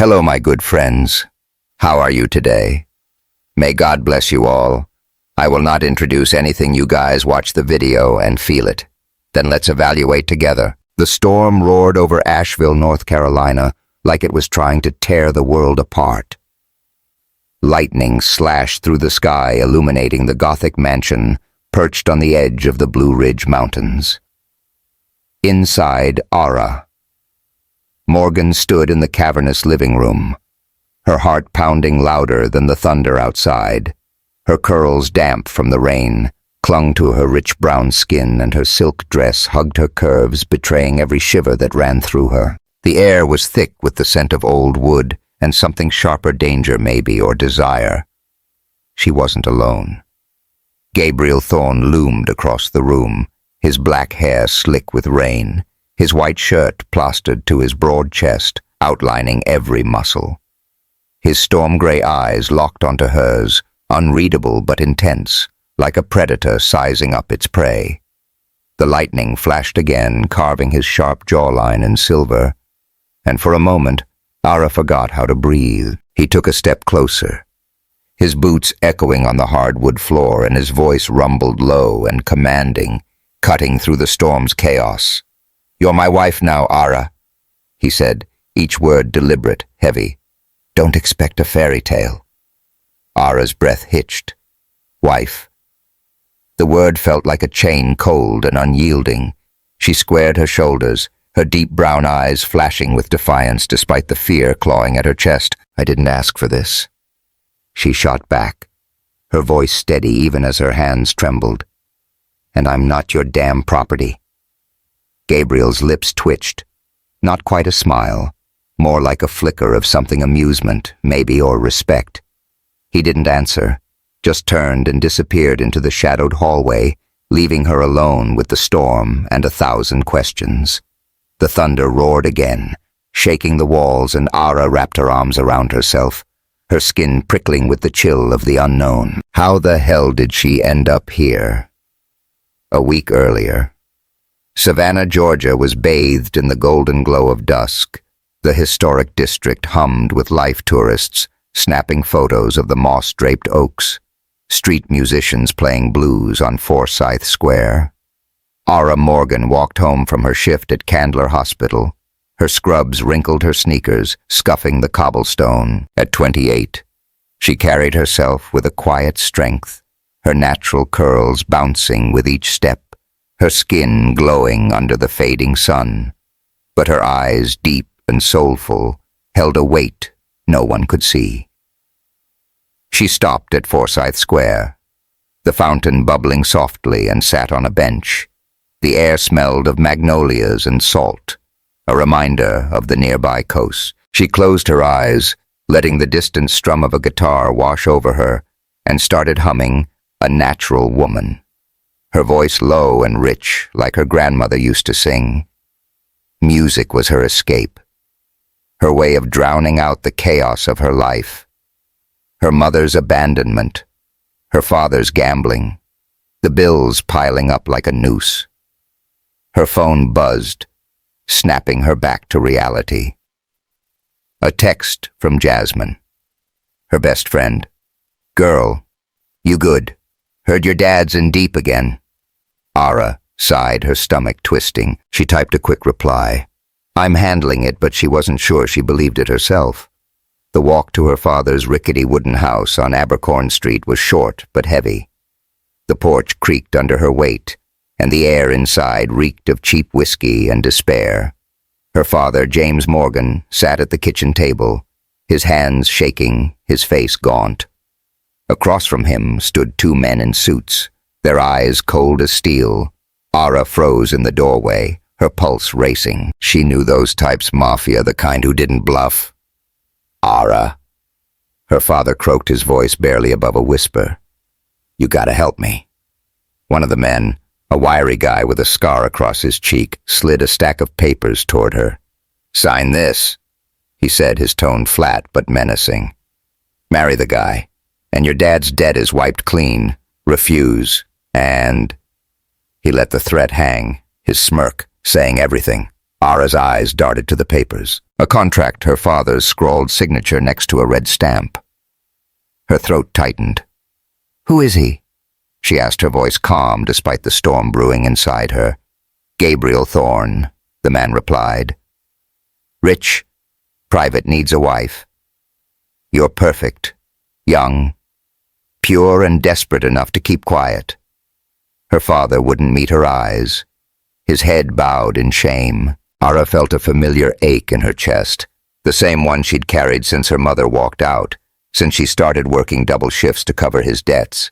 Hello, my good friends. How are you today? May God bless you all. I will not introduce anything. You guys watch the video and feel it. Then let's evaluate together. The storm roared over Asheville, North Carolina, like it was trying to tear the world apart. Lightning slashed through the sky, illuminating the Gothic mansion perched on the edge of the Blue Ridge Mountains. Inside, Aara Morgan stood in the cavernous living room, her heart pounding louder than the thunder outside. Her curls, damp from the rain, clung to her rich brown skin, and her silk dress hugged her curves, betraying every shiver that ran through her. The air was thick with the scent of old wood and something sharper, danger maybe, or desire. She wasn't alone. Gabriel Thorne loomed across the room, his black hair slick with rain, his white shirt plastered to his broad chest, outlining every muscle. His storm-gray eyes locked onto hers, unreadable but intense, like a predator sizing up its prey. The lightning flashed again, carving his sharp jawline in silver, and for a moment, Aara forgot how to breathe. He took a step closer, his boots echoing on the hardwood floor, and his voice rumbled low and commanding, cutting through the storm's chaos. "You're my wife now, Aara," he said, each word deliberate, heavy. "Don't expect a fairy tale." Aara's breath hitched. Wife. The word felt like a chain, cold and unyielding. She squared her shoulders, her deep brown eyes flashing with defiance despite the fear clawing at her chest. "I didn't ask for this," she shot back, her voice steady even as her hands trembled. "And I'm not your damn property." Gabriel's lips twitched, not quite a smile, more like a flicker of something amusement, maybe, or respect. He didn't answer, just turned and disappeared into the shadowed hallway, leaving her alone with the storm and 1,000 questions. The thunder roared again, shaking the walls, and Aara wrapped her arms around herself, her skin prickling with the chill of the unknown. How the hell did she end up here? A week earlier, Savannah, Georgia was bathed in the golden glow of dusk. The historic district hummed with life tourists, snapping photos of the moss-draped oaks, street musicians playing blues on Forsyth Square. Aara Morgan walked home from her shift at Candler Hospital. Her scrubs wrinkled her sneakers, scuffing the cobblestone. At 28, she carried herself with a quiet strength, her natural curls bouncing with each step, her skin glowing under the fading sun. But her eyes, deep and soulful, held a weight no one could see. She stopped at Forsyth Square, the fountain bubbling softly, and sat on a bench. The air smelled of magnolias and salt, a reminder of the nearby coast. She closed her eyes, letting the distant strum of a guitar wash over her, and started humming "A Natural Woman," her voice low and rich, like her grandmother used to sing. Music was her escape, her way of drowning out the chaos of her life. Her mother's abandonment, her father's gambling, the bills piling up like a noose. Her phone buzzed, snapping her back to reality. A text from Jasmine, her best friend. "Girl, you good? Heard your dad's in deep again." Aara sighed, her stomach twisting. She typed a quick reply. "I'm handling it," but she wasn't sure she believed it herself. The walk to her father's rickety wooden house on Abercorn Street was short but heavy. The porch creaked under her weight, and the air inside reeked of cheap whiskey and despair. Her father, James Morgan, sat at the kitchen table, his hands shaking, his face gaunt. Across from him stood 2 men in suits, their eyes cold as steel. Aara froze in the doorway, her pulse racing. She knew those types, mafia, the kind who didn't bluff. "Aara," her father croaked, his voice barely above a whisper. "You gotta help me." One of the men, a wiry guy with a scar across his cheek, slid a stack of papers toward her. "Sign this," he said, his tone flat but menacing. "Marry the guy, and your dad's debt is wiped clean. Refuse, and—" He let the threat hang, his smirk saying everything. Aara's eyes darted to the papers. A contract, her father's scrawled signature next to a red stamp. Her throat tightened. "Who is he?" she asked, her voice calm despite the storm brewing inside her. "Gabriel Thorne," the man replied. "Rich, private, needs a wife. You're perfect, young, pure and desperate enough to keep quiet." Her father wouldn't meet her eyes. His head bowed in shame. Aara felt a familiar ache in her chest, the same one she'd carried since her mother walked out, since she started working double shifts to cover his debts.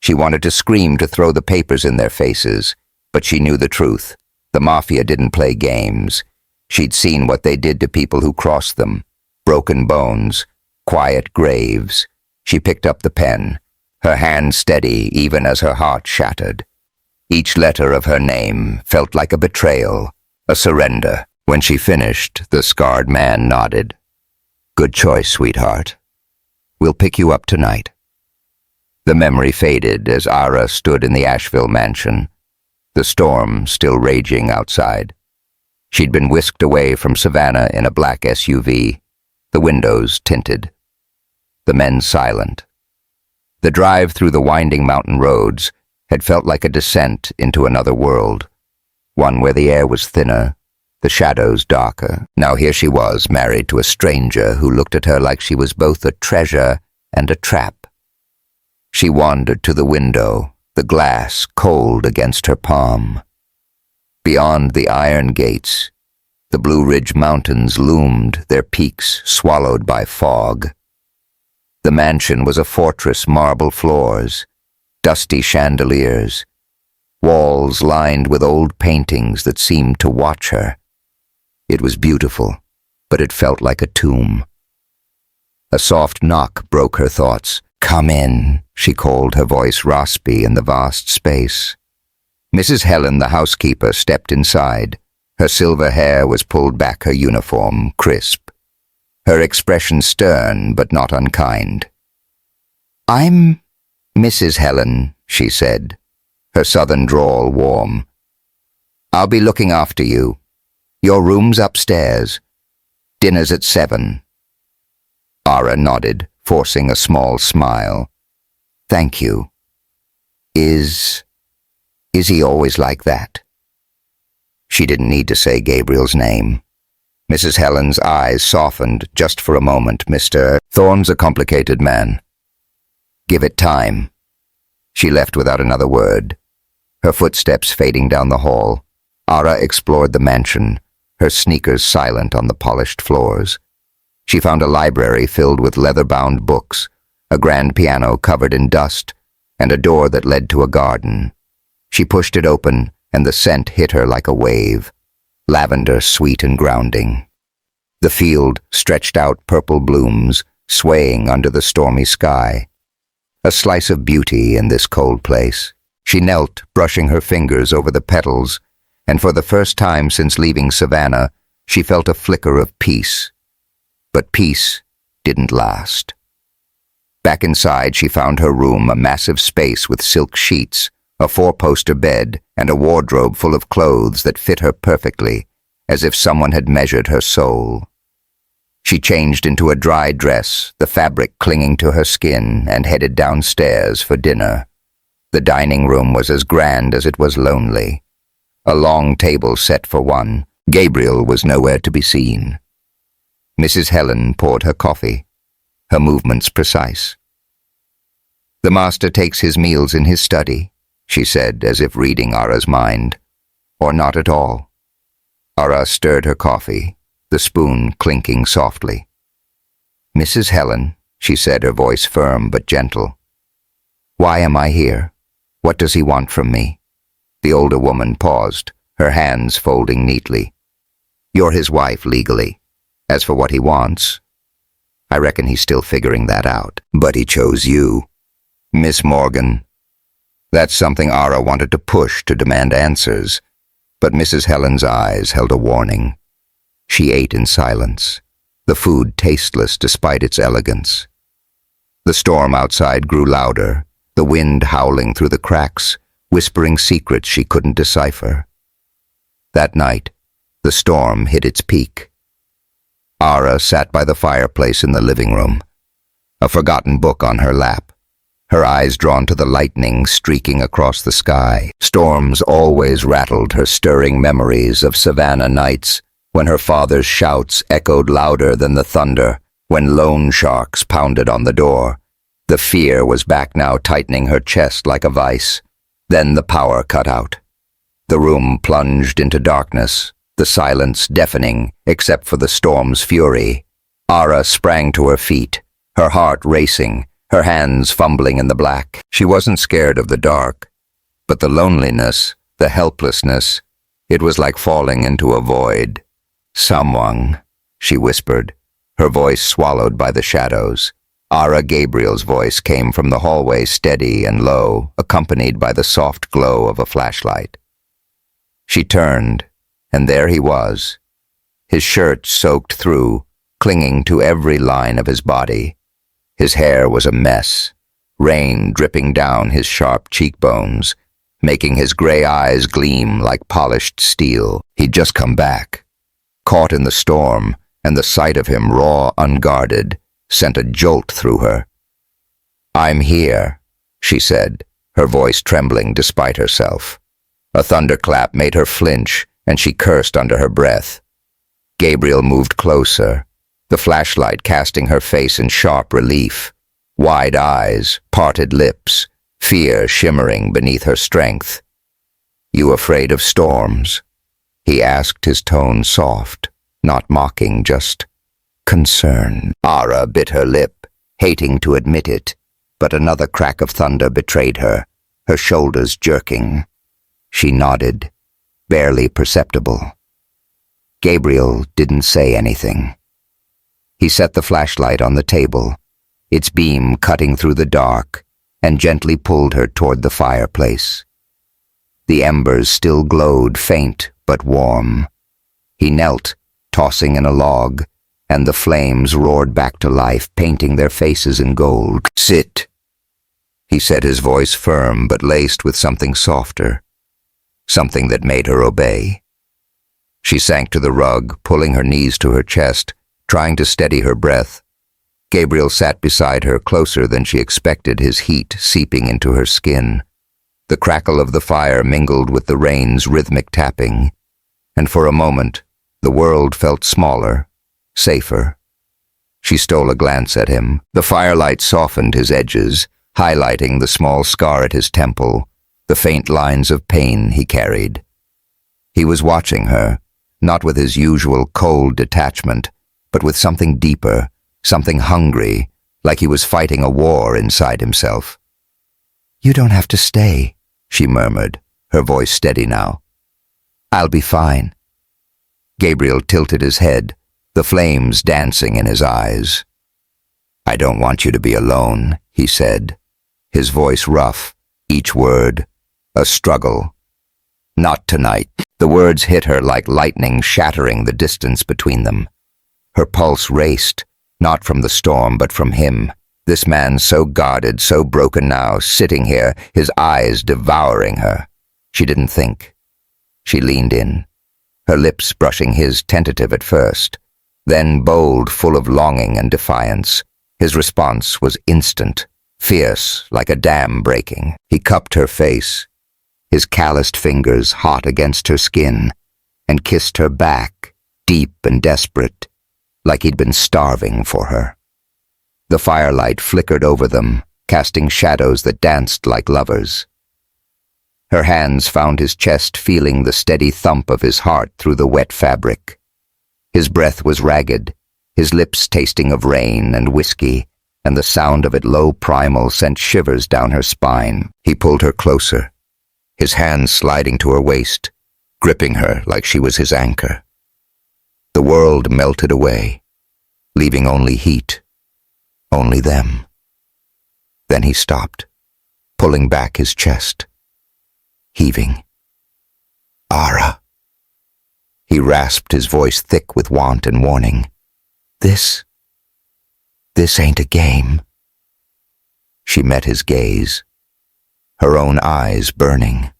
She wanted to scream to throw the papers in their faces, but she knew the truth. The mafia didn't play games. She'd seen what they did to people who crossed them. Broken bones, quiet graves. She picked up the pen, her hand steady even as her heart shattered. Each letter of her name felt like a betrayal, a surrender. When she finished, the scarred man nodded. "Good choice, sweetheart. We'll pick you up tonight." The memory faded as Aara stood in the Asheville mansion, the storm still raging outside. She'd been whisked away from Savannah in a black SUV, the windows tinted, the men silent. The drive through the winding mountain roads had felt like a descent into another world, one where the air was thinner, the shadows darker. Now here she was, married to a stranger who looked at her like she was both a treasure and a trap. She wandered to the window, the glass cold against her palm. Beyond the iron gates, the Blue Ridge Mountains loomed, their peaks swallowed by fog. The mansion was a fortress, marble floors, dusty chandeliers, walls lined with old paintings that seemed to watch her. It was beautiful, but it felt like a tomb. A soft knock broke her thoughts. "Come in," she called, her voice raspy in the vast space. Mrs. Helen, the housekeeper, stepped inside. Her silver hair was pulled back, her uniform crisp. Her expression stern but not unkind. "I'm Mrs. Helen," she said, her southern drawl warm. "I'll be looking after you. Your room's upstairs. Dinner's at 7. Aara nodded, forcing a small smile. "Thank you. Is he always like that?" She didn't need to say Gabriel's name. Mrs. Helen's eyes softened just for a moment. "Mr. Thorne's a complicated man. Give it time." She left without another word, her footsteps fading down the hall. Aara explored the mansion, her sneakers silent on the polished floors. She found a library filled with leather-bound books, a grand piano covered in dust, and a door that led to a garden. She pushed it open, and the scent hit her like a wave, lavender sweet and grounding. The field stretched out purple blooms, swaying under the stormy sky. A slice of beauty in this cold place. She knelt, brushing her fingers over the petals, and for the first time since leaving Savannah, she felt a flicker of peace. But peace didn't last. Back inside, she found her room, a massive space with silk sheets, a 4-poster bed, and a wardrobe full of clothes that fit her perfectly, as if someone had measured her soul. She changed into a dry dress, the fabric clinging to her skin, and headed downstairs for dinner. The dining room was as grand as it was lonely. A long table set for one. Gabriel was nowhere to be seen. Mrs. Helen poured her coffee, her movements precise. "The master takes his meals in his study," she said, as if reading Aara's mind. "Or not at all." Aara stirred her coffee, the spoon clinking softly. "Mrs. Helen," she said, her voice firm but gentle. "Why am I here? What does he want from me?" The older woman paused, her hands folding neatly. "You're his wife legally. As for what he wants, I reckon he's still figuring that out. But he chose you, Miss Morgan." That's something Aara wanted to push, to demand answers, but Mrs. Helen's eyes held a warning. She ate in silence, the food tasteless despite its elegance. The storm outside grew louder, the wind howling through the cracks, whispering secrets she couldn't decipher. That night, The storm hit its peak. Aara sat by the fireplace in the living room, a forgotten book on her lap, her eyes drawn to the lightning streaking across the sky. Storms always rattled her stirring memories of savannah nights when her father's shouts echoed louder than the thunder, when loan sharks pounded on the door. The fear was back now, tightening her chest like a vice. Then the power cut out. The room plunged into darkness, the silence deafening except for the storm's fury. Aara sprang to her feet, her heart racing, her hands fumbling in the black. She wasn't scared of the dark, but the loneliness, the helplessness, it was like falling into a void. "Someone," she whispered, her voice swallowed by the shadows. Aara Gabriel's voice came from the hallway, steady and low, accompanied by the soft glow of a flashlight. She turned, and there he was, his shirt soaked through, clinging to every line of his body. His hair was a mess, rain dripping down his sharp cheekbones, making his gray eyes gleam like polished steel. He'd just come back, caught in the storm, and the sight of him raw, unguarded, sent a jolt through her. "I'm here," she said, her voice trembling despite herself. A thunderclap made her flinch, and she cursed under her breath. Gabriel moved closer, the flashlight casting her face in sharp relief. Wide eyes, parted lips, fear shimmering beneath her strength. "You afraid of storms?" he asked, his tone soft, not mocking, just concern. Aara bit her lip, hating to admit it, but another crack of thunder betrayed her, her shoulders jerking. She nodded, barely perceptible. Gabriel didn't say anything. He set the flashlight on the table, its beam cutting through the dark, and gently pulled her toward the fireplace. The embers still glowed, faint but warm. He knelt, tossing in a log, and the flames roared back to life, painting their faces in gold. "Sit," he said, his voice firm but laced with something softer, something that made her obey. She sank to the rug, pulling her knees to her chest, trying to steady her breath. Gabriel sat beside her, closer than she expected, his heat seeping into her skin. The crackle of the fire mingled with the rain's rhythmic tapping, and for a moment the world felt smaller, safer. She stole a glance at him. The firelight softened his edges, highlighting the small scar at his temple, the faint lines of pain he carried. He was watching her, not with his usual cold detachment, but with something deeper, something hungry, like he was fighting a war inside himself. "You don't have to stay," she murmured, her voice steady now. "I'll be fine." Gabriel tilted his head, the flames dancing in his eyes. "I don't want you to be alone," he said, his voice rough, each word a struggle. "Not tonight." The words hit her like lightning, shattering the distance between them. Her pulse raced, not from the storm but from him. This man so guarded, so broken now, sitting here, his eyes devouring her. She didn't think. She leaned in, her lips brushing his, tentative at first, then bold, full of longing and defiance. His response was instant, fierce, like a dam breaking. He cupped her face, his calloused fingers hot against her skin, and kissed her back, deep and desperate, like he'd been starving for her. The firelight flickered over them, casting shadows that danced like lovers. Her hands found his chest, feeling the steady thump of his heart through the wet fabric. His breath was ragged, his lips tasting of rain and whiskey, and the sound of it low primal sent shivers down her spine. He pulled her closer, his hands sliding to her waist, gripping her like she was his anchor. The world melted away, leaving only heat, only them. Then he stopped, pulling back his chest, heaving. "Aara." He rasped, his voice thick with want and warning. This ain't a game." She met his gaze, her own eyes burning.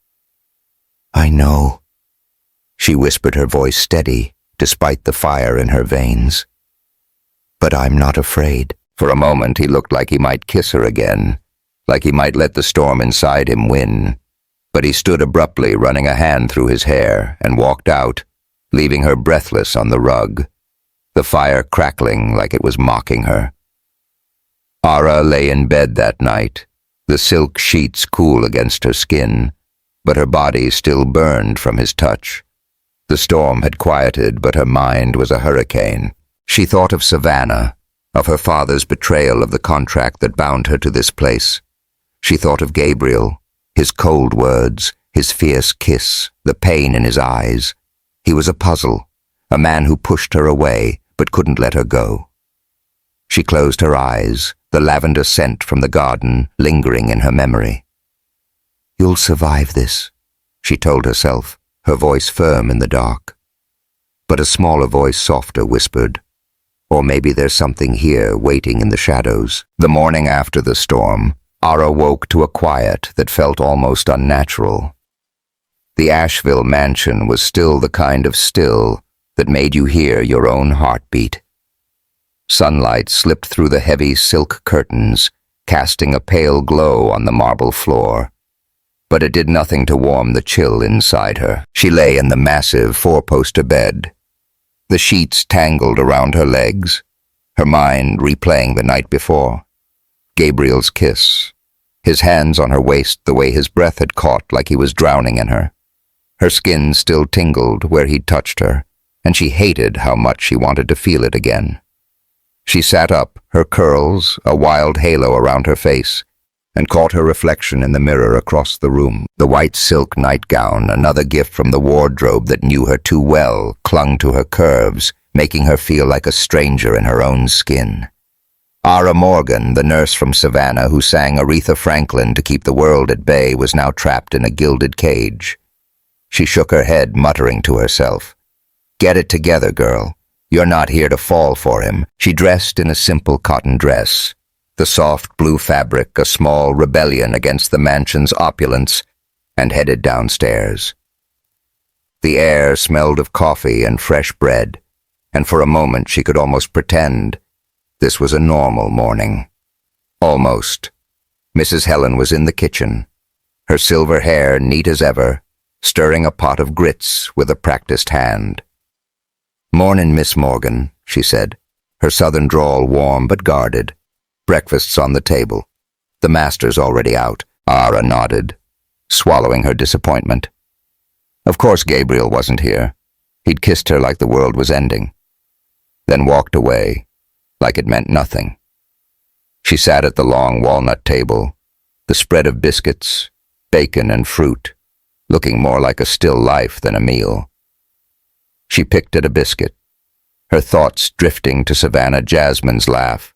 "I know," She whispered, her voice steady, despite the fire in her veins. "But I'm not afraid." For a moment he looked like he might kiss her again, like he might let the storm inside him win. But he stood abruptly, running a hand through his hair, and walked out, leaving her breathless on the rug, the fire crackling like it was mocking her. Aara lay in bed that night, the silk sheets cool against her skin, but her body still burned from his touch. The storm had quieted, but her mind was a hurricane. She thought of Savannah, of her father's betrayal of the contract that bound her to this place. She thought of Gabriel, his cold words, his fierce kiss, the pain in his eyes. He was a puzzle, a man who pushed her away but couldn't let her go. She closed her eyes, the lavender scent from the garden lingering in her memory. "You'll survive this," she told herself, her voice firm in the dark. But a smaller voice, softer, whispered, "Or maybe there's something here waiting in the shadows." The morning after the storm, Aara woke to a quiet that felt almost unnatural. The Asheville mansion was still the kind of still that made you hear your own heartbeat. Sunlight slipped through the heavy silk curtains, casting a pale glow on the marble floor. But it did nothing to warm the chill inside her. She lay in the massive four-poster bed, the sheets tangled around her legs, her mind replaying the night before. Gabriel's kiss, his hands on her waist the way his breath had caught like he was drowning in her. Her skin still tingled where he'd touched her, and she hated how much she wanted to feel it again. She sat up, her curls a wild halo around her face, and caught her reflection in the mirror across the room. The white silk nightgown, another gift from the wardrobe that knew her too well, clung to her curves, making her feel like a stranger in her own skin. Aara Morgan, the nurse from Savannah who sang Aretha Franklin to keep the world at bay, was now trapped in a gilded cage. She shook her head, muttering to herself, "Get it together, girl. You're not here to fall for him." She dressed in a simple cotton dress, the soft blue fabric a small rebellion against the mansion's opulence, and headed downstairs. The air smelled of coffee and fresh bread, and for a moment she could almost pretend this was a normal morning. Almost. Mrs. Helen was in the kitchen, her silver hair neat as ever, stirring a pot of grits with a practiced hand. "Mornin', Miss Morgan," she said, her southern drawl warm but guarded. "Breakfast's on the table. The master's already out." Aara nodded, swallowing her disappointment. Of course Gabriel wasn't here. He'd kissed her like the world was ending, then walked away, like it meant nothing. She sat at the long walnut table, the spread of biscuits, bacon and fruit, looking more like a still life than a meal. She picked at a biscuit, her thoughts drifting to Savannah Jasmine's laugh,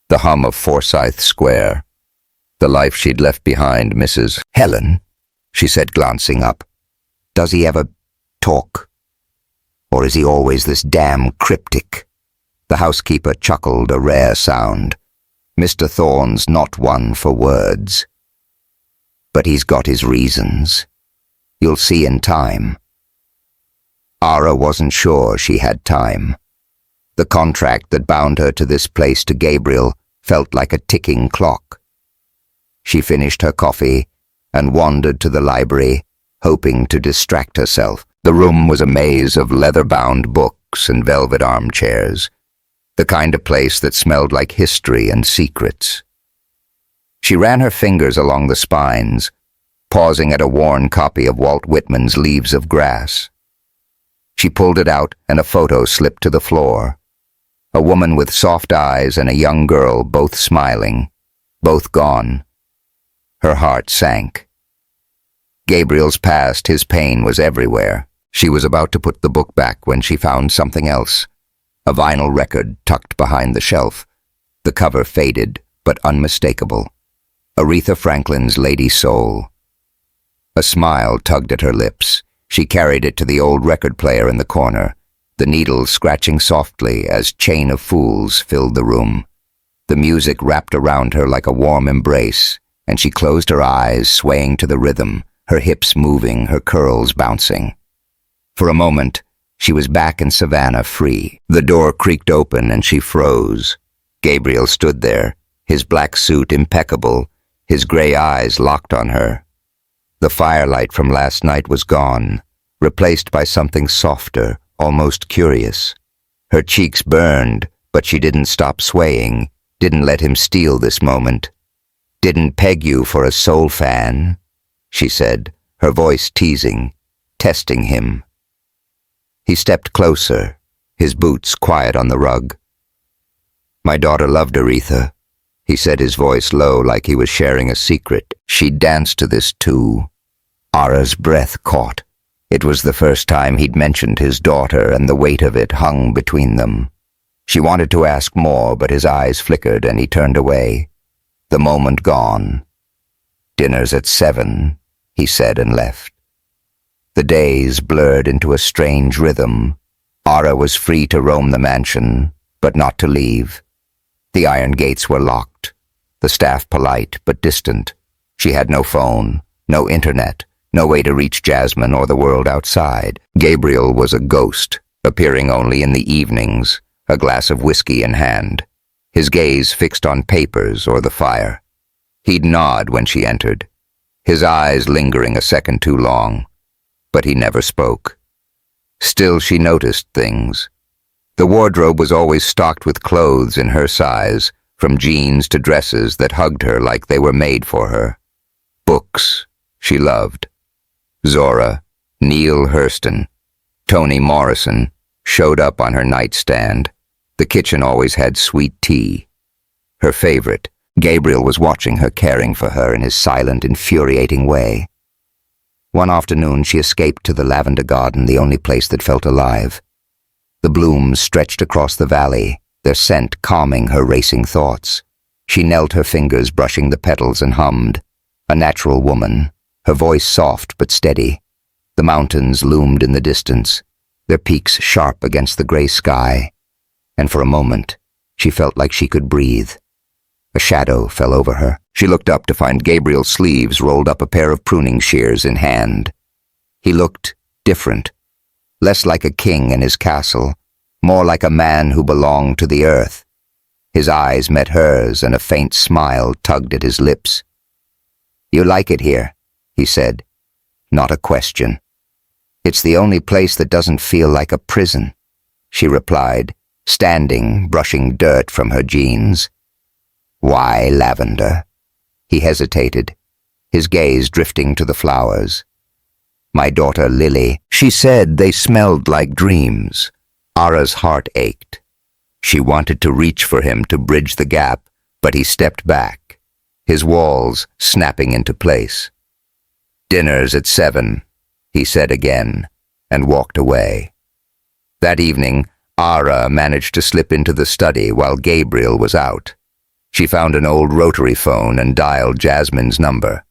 the hum of Forsyth Square, the life she'd left behind. "Mrs. Helen," she said, glancing up, "does he ever talk? Or is he always this damn cryptic?" The housekeeper chuckled, a rare sound. "Mr. Thorne's not one for words. But he's got his reasons. You'll see in time." Aara wasn't sure she had time. The contract that bound her to this place, to Gabriel, felt like a ticking clock. She finished her coffee and wandered to the library, hoping to distract herself. The room was a maze of leather-bound books and velvet armchairs, the kind of place that smelled like history and secrets. She ran her fingers along the spines, pausing at a worn copy of Walt Whitman's Leaves of Grass. She pulled it out and a photo slipped to the floor. A woman with soft eyes and a young girl, both smiling, both gone. Her heart sank. Gabriel's past, his pain was everywhere. She was about to put the book back when she found something else. A vinyl record tucked behind the shelf. The cover faded, but unmistakable. Aretha Franklin's Lady Soul. A smile tugged at her lips. She carried it to the old record player in the corner, the needle scratching softly as Chain of Fools filled the room. The music wrapped around her like a warm embrace, and she closed her eyes, swaying to the rhythm, her hips moving, her curls bouncing. For a moment, she was back in Savannah, free. The door creaked open and she froze. Gabriel stood there, his black suit impeccable, his gray eyes locked on her. The firelight from last night was gone, replaced by something softer, almost curious. Her cheeks burned, but she didn't stop swaying, didn't let him steal this moment. "Didn't peg you for a soul fan," she said, her voice teasing, testing him. He stepped closer, his boots quiet on the rug. "My daughter loved Aretha," he said, his voice low like he was sharing a secret. "She danced to this too." Aara's breath caught. It was the first time he'd mentioned his daughter, and the weight of it hung between them. She wanted to ask more, but his eyes flickered and he turned away. The moment gone. "Dinner's at 7, he said and left. The days blurred into a strange rhythm. Aara was free to roam the mansion, but not to leave. The iron gates were locked, the staff polite but distant. She had no phone, no internet, no way to reach Jasmine or the world outside. Gabriel was a ghost, appearing only in the evenings, a glass of whiskey in hand, his gaze fixed on papers or the fire. He'd nod when she entered, his eyes lingering a second too long, but he never spoke. Still, she noticed things. The wardrobe was always stocked with clothes in her size, from jeans to dresses that hugged her like they were made for her. Books she loved. Zora, Neil Hurston, Toni Morrison showed up on her nightstand. The kitchen always had sweet tea. Her favorite. Gabriel was watching her, caring for her in his silent, infuriating way. One afternoon she escaped to the lavender garden, the only place that felt alive. The blooms stretched across the valley, their scent calming her racing thoughts. She knelt her fingers, brushing the petals, and hummed. A natural woman, her voice soft but steady. The mountains loomed in the distance, their peaks sharp against the gray sky. And for a moment, she felt like she could breathe. A shadow fell over her. She looked up to find Gabriel's sleeves rolled up, a pair of pruning shears in hand. He looked different, less like a king in his castle, more like a man who belonged to the earth. His eyes met hers, and a faint smile tugged at his lips. "You like it here," he said, not a question. "It's the only place that doesn't feel like a prison," she replied, standing, brushing dirt from her jeans. "Why lavender?" He hesitated, his gaze drifting to the flowers. "My daughter Lily," she said. They smelled like dreams. Aara's heart ached. She wanted to reach for him to bridge the gap, but he stepped back, his walls snapping into place. "Dinner's at 7, he said again, and walked away. That evening, Aara managed to slip into the study while Gabriel was out. She found an old rotary phone and dialed Jasmine's number,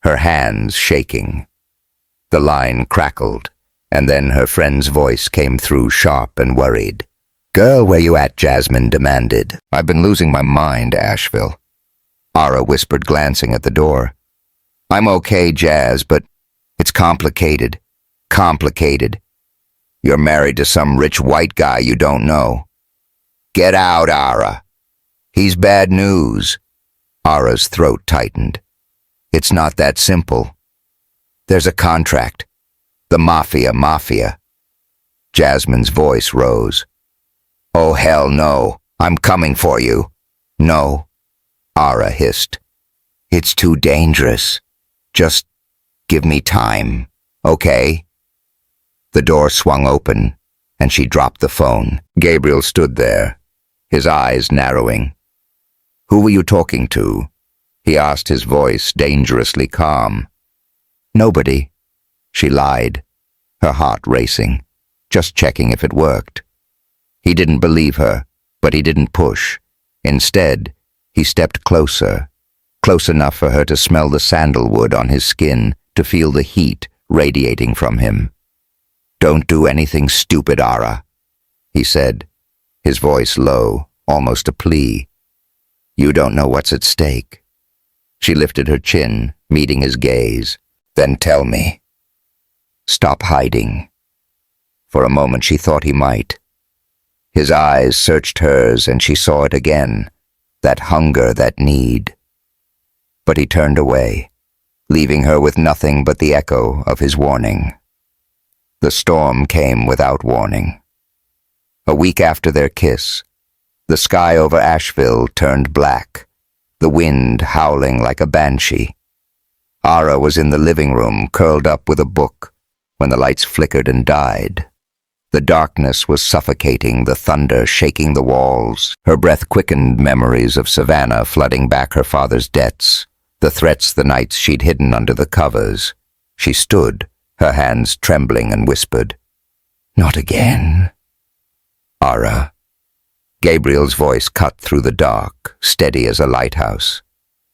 her hands shaking. The line crackled, and then her friend's voice came through, sharp and worried. "Girl, where you at?" Jasmine demanded. "I've been losing my mind, Asheville," Aara whispered, glancing at the door. "I'm okay, Jazz, but it's complicated. Complicated. You're married to some rich white guy you don't know." "Get out, Aara. He's bad news." Aara's throat tightened. "It's not that simple. There's a contract. The mafia. Jasmine's voice rose. "Oh, hell no. I'm coming for you." "No," Aara hissed. "It's too dangerous. Just give me time, okay?" The door swung open, and she dropped the phone. Gabriel stood there, his eyes narrowing. "Who were you talking to?" he asked, his voice dangerously calm. "Nobody," she lied, her heart racing, just checking if it worked. He didn't believe her, but he didn't push. Instead, he stepped closer, close enough for her to smell the sandalwood on his skin, to feel the heat radiating from him. "Don't do anything stupid, Aara," he said, his voice low, almost a plea. "You don't know what's at stake." She lifted her chin, meeting his gaze. "Then tell me." "Stop hiding." For a moment she thought he might. His eyes searched hers, and she saw it again, that hunger, that need. But he turned away, leaving her with nothing but the echo of his warning. The storm came without warning. A week after their kiss, the sky over Asheville turned black, the wind howling like a banshee. Aara was in the living room, curled up with a book, when the lights flickered and died. The darkness was suffocating, the thunder shaking the walls. Her breath quickened memories of Savannah flooding back her father's debts, the threats the nights she'd hidden under the covers. She stood, her hands trembling, and whispered, "Not again." "Aara." Gabriel's voice cut through the dark, steady as a lighthouse.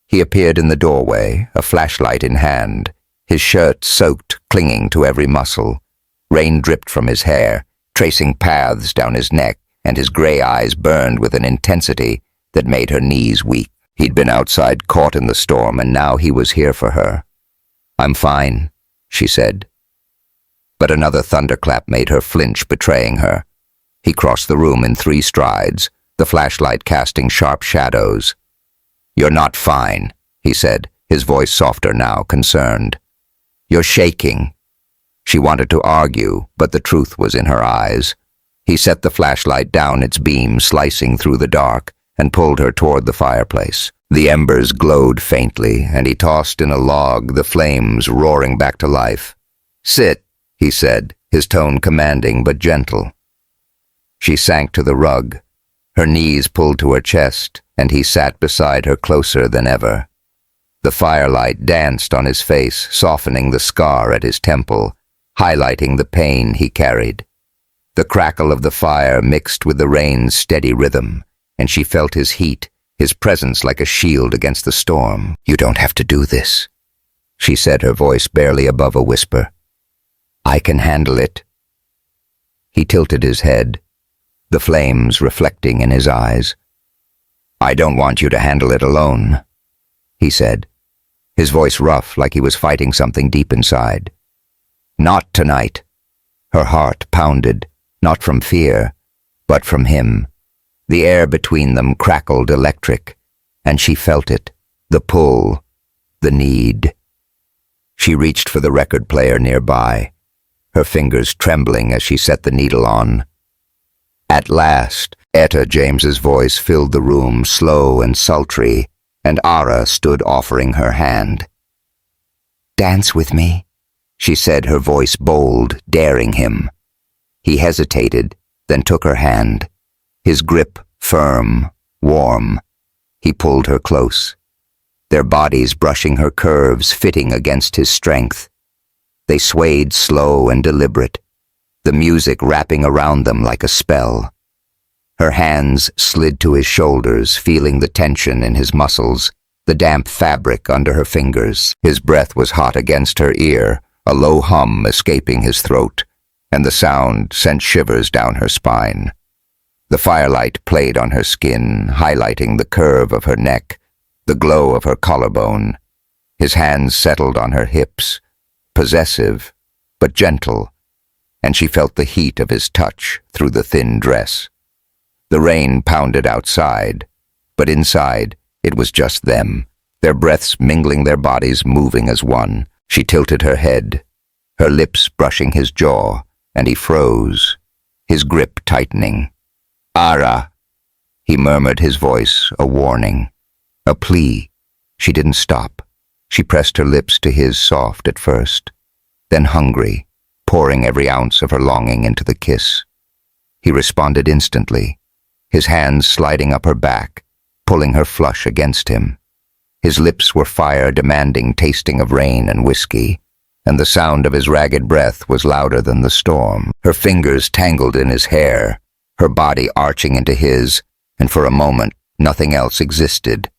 He appeared in the doorway, a flashlight in hand, his shirt soaked, clinging to every muscle. Rain dripped from his hair, tracing paths down his neck, and his gray eyes burned with an intensity that made her knees weak. He'd been outside, caught in the storm, and now he was here for her. "I'm fine," she said. But another thunderclap made her flinch, betraying her. He crossed the room in 3 strides, the flashlight casting sharp shadows. "You're not fine," he said, his voice softer now, concerned. "You're shaking." She wanted to argue, but the truth was in her eyes. He set the flashlight down, its beam slicing through the dark, and pulled her toward the fireplace. The embers glowed faintly, and he tossed in a log, the flames roaring back to life. "Sit," he said, his tone commanding but gentle. She sank to the rug, her knees pulled to her chest, and he sat beside her closer than ever. The firelight danced on his face, softening the scar at his temple, highlighting the pain he carried. The crackle of the fire mixed with the rain's steady rhythm, and she felt his heat, his presence like a shield against the storm. "You don't have to do this," she said, her voice barely above a whisper. "I can handle it." He tilted his head, the flames reflecting in his eyes. "I don't want you to handle it alone," he said, his voice rough like he was fighting something deep inside. "Not tonight." Her heart pounded, not from fear, but from him. The air between them crackled electric, and she felt it, the pull, the need. She reached for the record player nearby, her fingers trembling as she set the needle on. At last, Etta James's voice filled the room, slow and sultry, and Aara stood offering her hand. "Dance with me," she said, her voice bold, daring him. He hesitated, then took her hand, his grip firm, warm. He pulled her close, their bodies brushing her curves, fitting against his strength. They swayed slow and deliberate, the music wrapping around them like a spell. Her hands slid to his shoulders, feeling the tension in his muscles, the damp fabric under her fingers. His breath was hot against her ear, a low hum escaping his throat, and the sound sent shivers down her spine. The firelight played on her skin, highlighting the curve of her neck, the glow of her collarbone. His hands settled on her hips, possessive, but gentle, and she felt the heat of his touch through the thin dress. The rain pounded outside, but inside it was just them, their breaths mingling, their bodies moving as one. She tilted her head, her lips brushing his jaw, and he froze, his grip tightening. "Aara," he murmured, his voice a warning, a plea. She didn't stop. She pressed her lips to his, soft at first, then hungry, pouring every ounce of her longing into the kiss. He responded instantly, his hands sliding up her back, pulling her flush against him. His lips were fire, demanding, tasting of rain and whiskey, and the sound of his ragged breath was louder than the storm. Her fingers tangled in his hair, her body arching into his, and for a moment nothing else existed.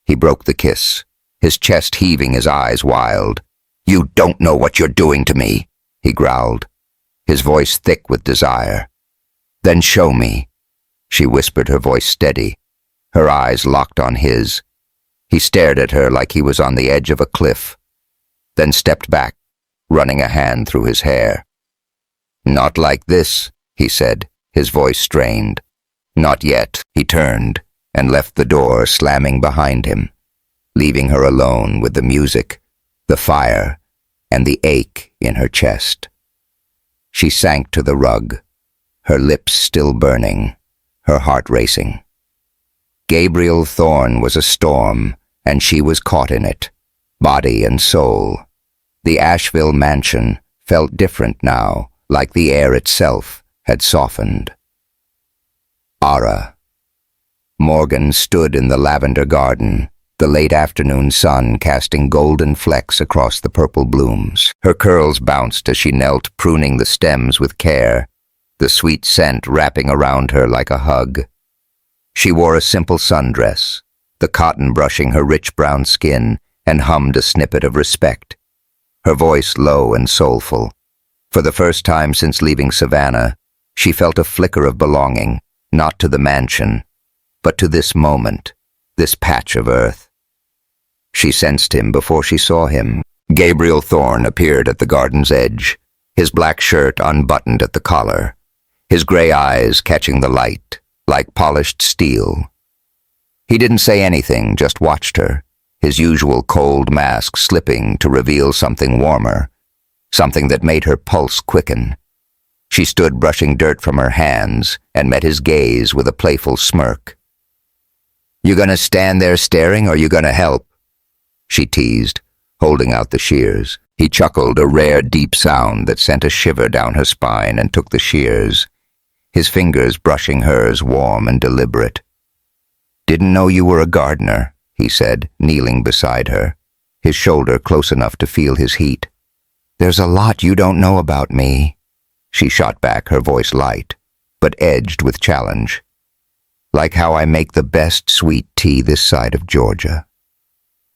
He broke the kiss, his chest heaving, his eyes wild. "You don't know what you're doing to me," he growled, his voice thick with desire. "Then show me," she whispered, her voice steady, her eyes locked on his. He stared at her like he was on the edge of a cliff, then stepped back, running a hand through his hair. Not like this, he said, his voice strained. Not yet. He turned and left the door slamming behind him, leaving her alone with the music, the fire, and the ache in her chest. She sank to the rug, her lips still burning, her heart racing. Gabriel Thorne was a storm, and she was caught in it, body and soul. The Asheville mansion felt different now, like the air itself had softened. Aara Morgan stood in the lavender garden, the late afternoon sun casting golden flecks across the purple blooms. Her curls bounced as she knelt, pruning the stems with care, the sweet scent wrapping around her like a hug. She wore a simple sundress, the cotton brushing her rich brown skin, and hummed a snippet of respect, her voice low and soulful. For the first time since leaving Savannah, she felt a flicker of belonging, not to the mansion, but to this moment, this patch of earth. She sensed him before she saw him. Gabriel Thorne appeared at the garden's edge, his black shirt unbuttoned at the collar, his gray eyes catching the light, like polished steel. He didn't say anything, just watched her, his usual cold mask slipping to reveal something warmer, something that made her pulse quicken. She stood brushing dirt from her hands and met his gaze with a playful smirk. "You gonna stand there staring, or you gonna help?" she teased, holding out the shears. He chuckled, a rare, deep sound that sent a shiver down her spine, and took the shears, his fingers brushing hers, warm and deliberate. "Didn't know you were a gardener," he said, kneeling beside her, his shoulder close enough to feel his heat. "There's a lot you don't know about me," she shot back, her voice light, but edged with challenge. "Like how I make the best sweet tea this side of Georgia."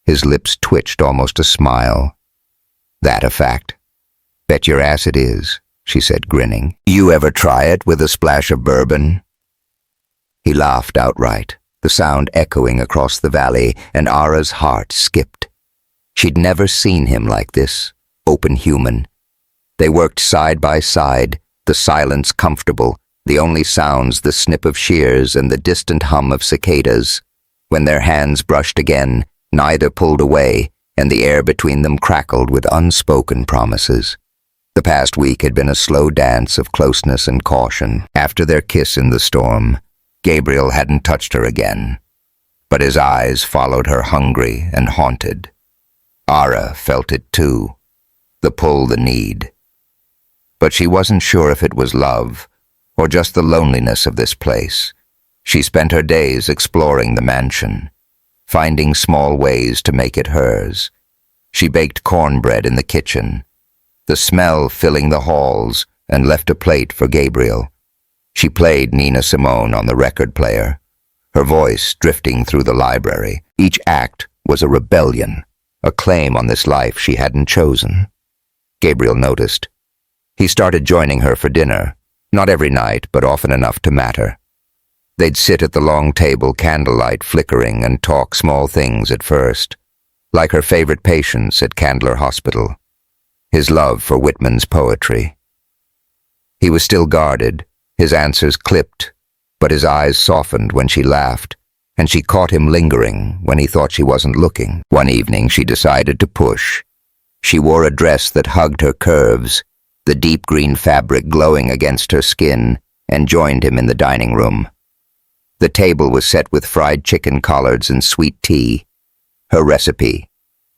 His lips twitched, almost a smile. "That a fact?" "Bet your ass it is," she said, grinning. "You ever try it with a splash of bourbon?" He laughed outright, the sound echoing across the valley, and Aara's heart skipped. She'd never seen him like this, open human. They worked side by side, the silence comfortable, the only sounds the snip of shears and the distant hum of cicadas. When their hands brushed again, neither pulled away, and the air between them crackled with unspoken promises. The past week had been a slow dance of closeness and caution. After their kiss in the storm, Gabriel hadn't touched her again, but his eyes followed her, hungry and haunted. Aara felt it too, the pull, the need. But she wasn't sure if it was love, or just the loneliness of this place. She spent her days exploring the mansion, finding small ways to make it hers. She baked cornbread in the kitchen, the smell filling the halls, and left a plate for Gabriel. She played Nina Simone on the record player, her voice drifting through the library. Each act was a rebellion, a claim on this life she hadn't chosen. Gabriel noticed. He started joining her for dinner, not every night, but often enough to matter. They'd sit at the long table, candlelight flickering, and talk small things at first, like her favorite patients at Candler Hospital, his love for Whitman's poetry. He was still guarded, his answers clipped, but his eyes softened when she laughed, and she caught him lingering when he thought she wasn't looking. One evening she decided to push. She wore a dress that hugged her curves, the deep green fabric glowing against her skin, and joined him in the dining room. The table was set with fried chicken collards and sweet tea, her recipe,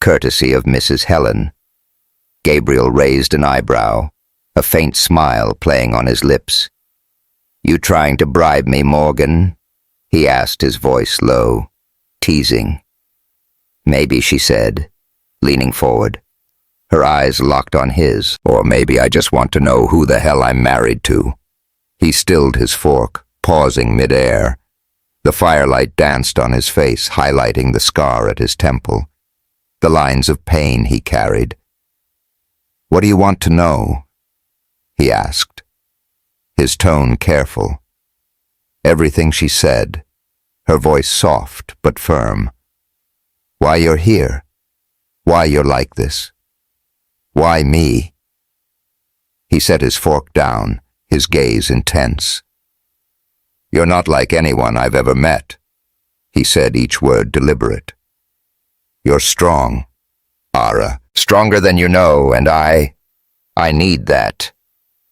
courtesy of Mrs. Helen. Gabriel raised an eyebrow, a faint smile playing on his lips. "You trying to bribe me, Morgan?" he asked, his voice low, teasing. "Maybe," she said, leaning forward, her eyes locked on his. "Or maybe I just want to know who the hell I'm married to." He stilled his fork, pausing midair. The firelight danced on his face, highlighting the scar at his temple, the lines of pain he carried. "What do you want to know?" he asked, his tone careful. Everything she said, her voice soft but firm. "Why you're here? Why you're like this? Why me?" He set his fork down, his gaze intense. "You're not like anyone I've ever met," he said, each word deliberate. "You're strong, Aara, stronger than you know, and I need that."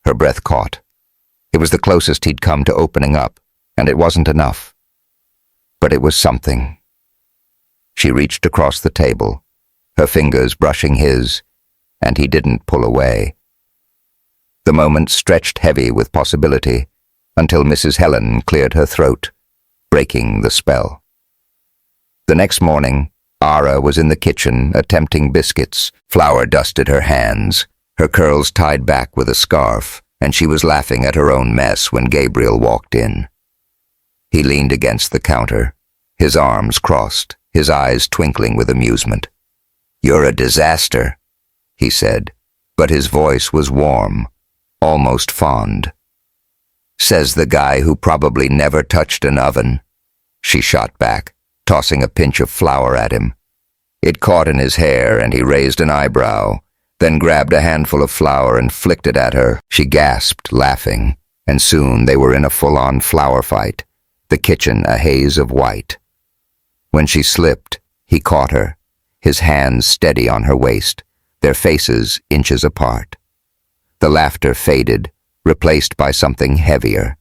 Her breath caught. It was the closest he'd come to opening up, and it wasn't enough. But it was something. She reached across the table, her fingers brushing his, and he didn't pull away. The moment stretched heavy with possibility, until Mrs. Helen cleared her throat, breaking the spell. The next morning, Aara was in the kitchen attempting biscuits. Flour dusted her hands, her curls tied back with a scarf, and she was laughing at her own mess when Gabriel walked in. He leaned against the counter, his arms crossed, his eyes twinkling with amusement. "You're a disaster," he said, but his voice was warm, almost fond. "Says the guy who probably never touched an oven," she shot back, tossing a pinch of flour at him. It caught in his hair and he raised an eyebrow, then grabbed a handful of flour and flicked it at her. She gasped, laughing, and soon they were in a full-on flour fight, the kitchen a haze of white. When she slipped, he caught her, his hands steady on her waist, their faces inches apart. The laughter faded, replaced by something heavier.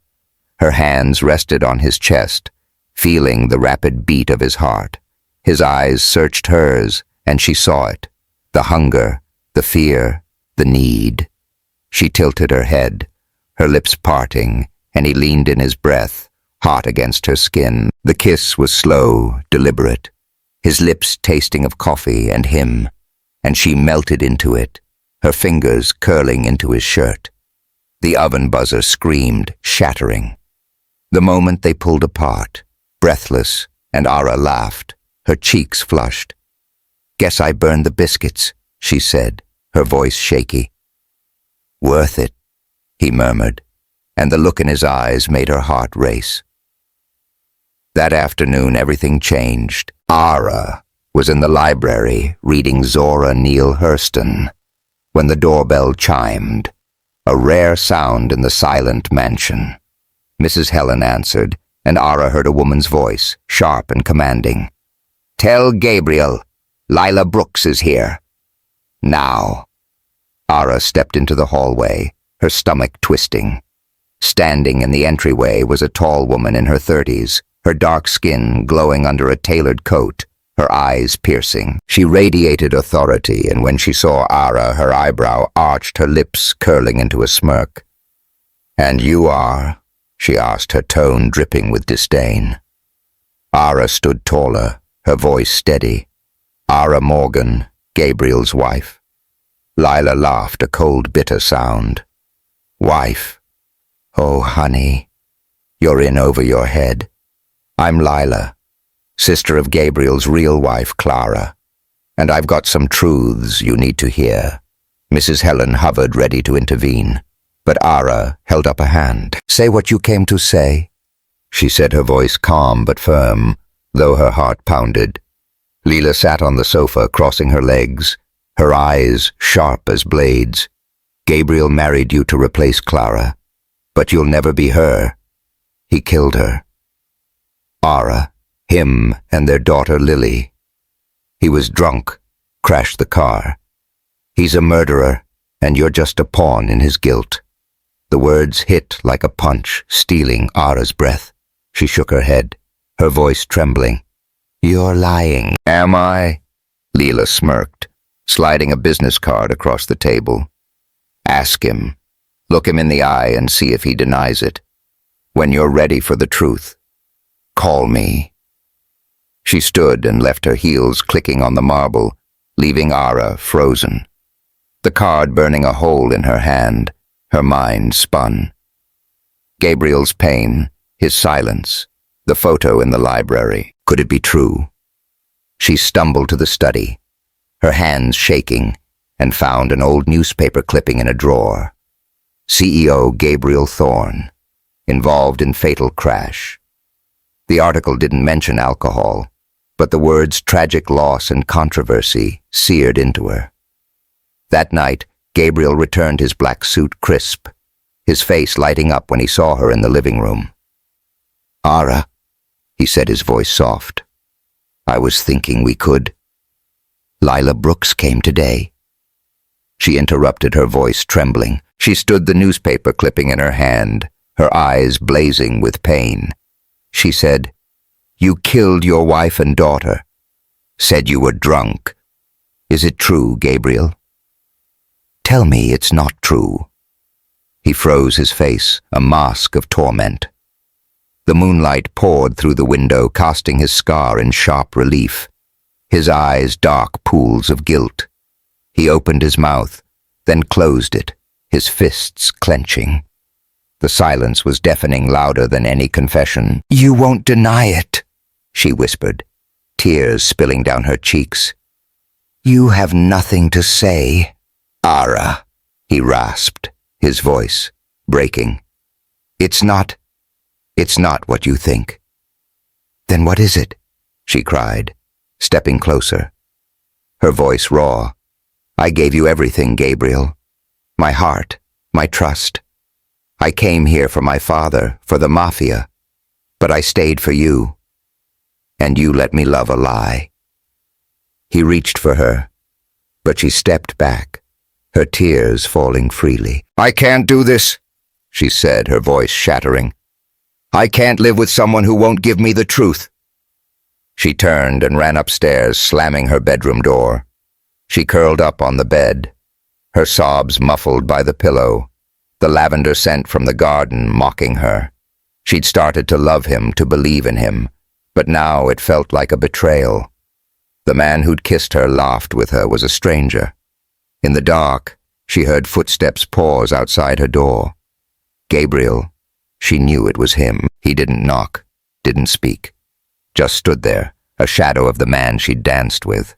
Her hands rested on his chest, feeling the rapid beat of his heart. His eyes searched hers, and she saw it, the hunger, the fear, the need. She tilted her head, her lips parting, and he leaned in his breath, hot against her skin. The kiss was slow, deliberate, his lips tasting of coffee and him, and she melted into it, her fingers curling into his shirt. The oven buzzer screamed, shattering. The moment they pulled apart, breathless, and Aara laughed, her cheeks flushed. "Guess I burned the biscuits," she said, her voice shaky. "Worth it," he murmured, and the look in his eyes made her heart race. That afternoon everything changed. Aara was in the library reading Zora Neale Hurston when the doorbell chimed, a rare sound in the silent mansion. Mrs. Helen answered, and Aara heard a woman's voice, sharp and commanding. "Tell Gabriel, Lila Brooks is here. Now." Aara stepped into the hallway, her stomach twisting. Standing in the entryway was a tall woman in her 30s, her dark skin glowing under a tailored coat, her eyes piercing. She radiated authority, and when she saw Aara, her eyebrow arched, her lips curling into a smirk. "And you are?" she asked, her tone dripping with disdain. Aara stood taller, her voice steady. "Aara Morgan, Gabriel's wife." Lila laughed, a cold, bitter sound. "Wife? Oh, honey, you're in over your head. I'm Lila, sister of Gabriel's real wife, Clara, and I've got some truths you need to hear." Mrs. Helen hovered, ready to intervene, but Aara held up a hand. "Say what you came to say," she said, her voice calm but firm, though her heart pounded. Lila sat on the sofa, crossing her legs, her eyes sharp as blades. "Gabriel married you to replace Clara, but you'll never be her. He killed her. Aara, him and their daughter Lily. He was drunk, crashed the car. He's a murderer, and you're just a pawn in his guilt." The words hit like a punch, stealing Aara's breath. She shook her head, her voice trembling. "You're lying." "Am I?" Lila smirked, sliding a business card across the table. "Ask him. Look him in the eye and see if he denies it. When you're ready for the truth, call me." She stood and left her heels clicking on the marble, leaving Aara frozen. The card burning a hole in her hand, her mind spun. Gabriel's pain, his silence, the photo in the library. Could it be true? She stumbled to the study, her hands shaking, and found an old newspaper clipping in a drawer. CEO Gabriel Thorne, involved in fatal crash. The article didn't mention alcohol, but the words tragic loss and controversy seared into her. That night, Gabriel returned his black suit crisp, his face lighting up when he saw her in the living room. "Aara," he said, his voice soft. "I was thinking we could." "Lila Brooks came today." She interrupted, her voice trembling. She stood, the newspaper clipping in her hand, her eyes blazing with pain. She said, "You killed your wife and daughter. Said you were drunk. Is it true, Gabriel?" "Tell me it's not true." He froze, his face a mask of torment. The moonlight poured through the window, casting his scar in sharp relief, his eyes dark pools of guilt. He opened his mouth, then closed it, his fists clenching. The silence was deafening, louder than any confession. "You won't deny it," she whispered, tears spilling down her cheeks. "You have nothing to say." "Aara," he rasped, his voice breaking. It's not what you think." "Then what is it?" she cried, stepping closer, her voice raw. "I gave you everything, Gabriel. My heart, my trust. I came here for my father, for the mafia, but I stayed for you. And you let me love a lie." He reached for her, but she stepped back, her tears falling freely. "I can't do this," she said, her voice shattering. "I can't live with someone who won't give me the truth." She turned and ran upstairs, slamming her bedroom door. She curled up on the bed, her sobs muffled by the pillow, the lavender scent from the garden mocking her. She'd started to love him, to believe in him, but now it felt like a betrayal. The man who'd kissed her, laughed with her, was a stranger. In the dark, she heard footsteps pause outside her door. Gabriel. She knew it was him. He didn't knock, didn't speak. Just stood there, a shadow of the man she'd danced with.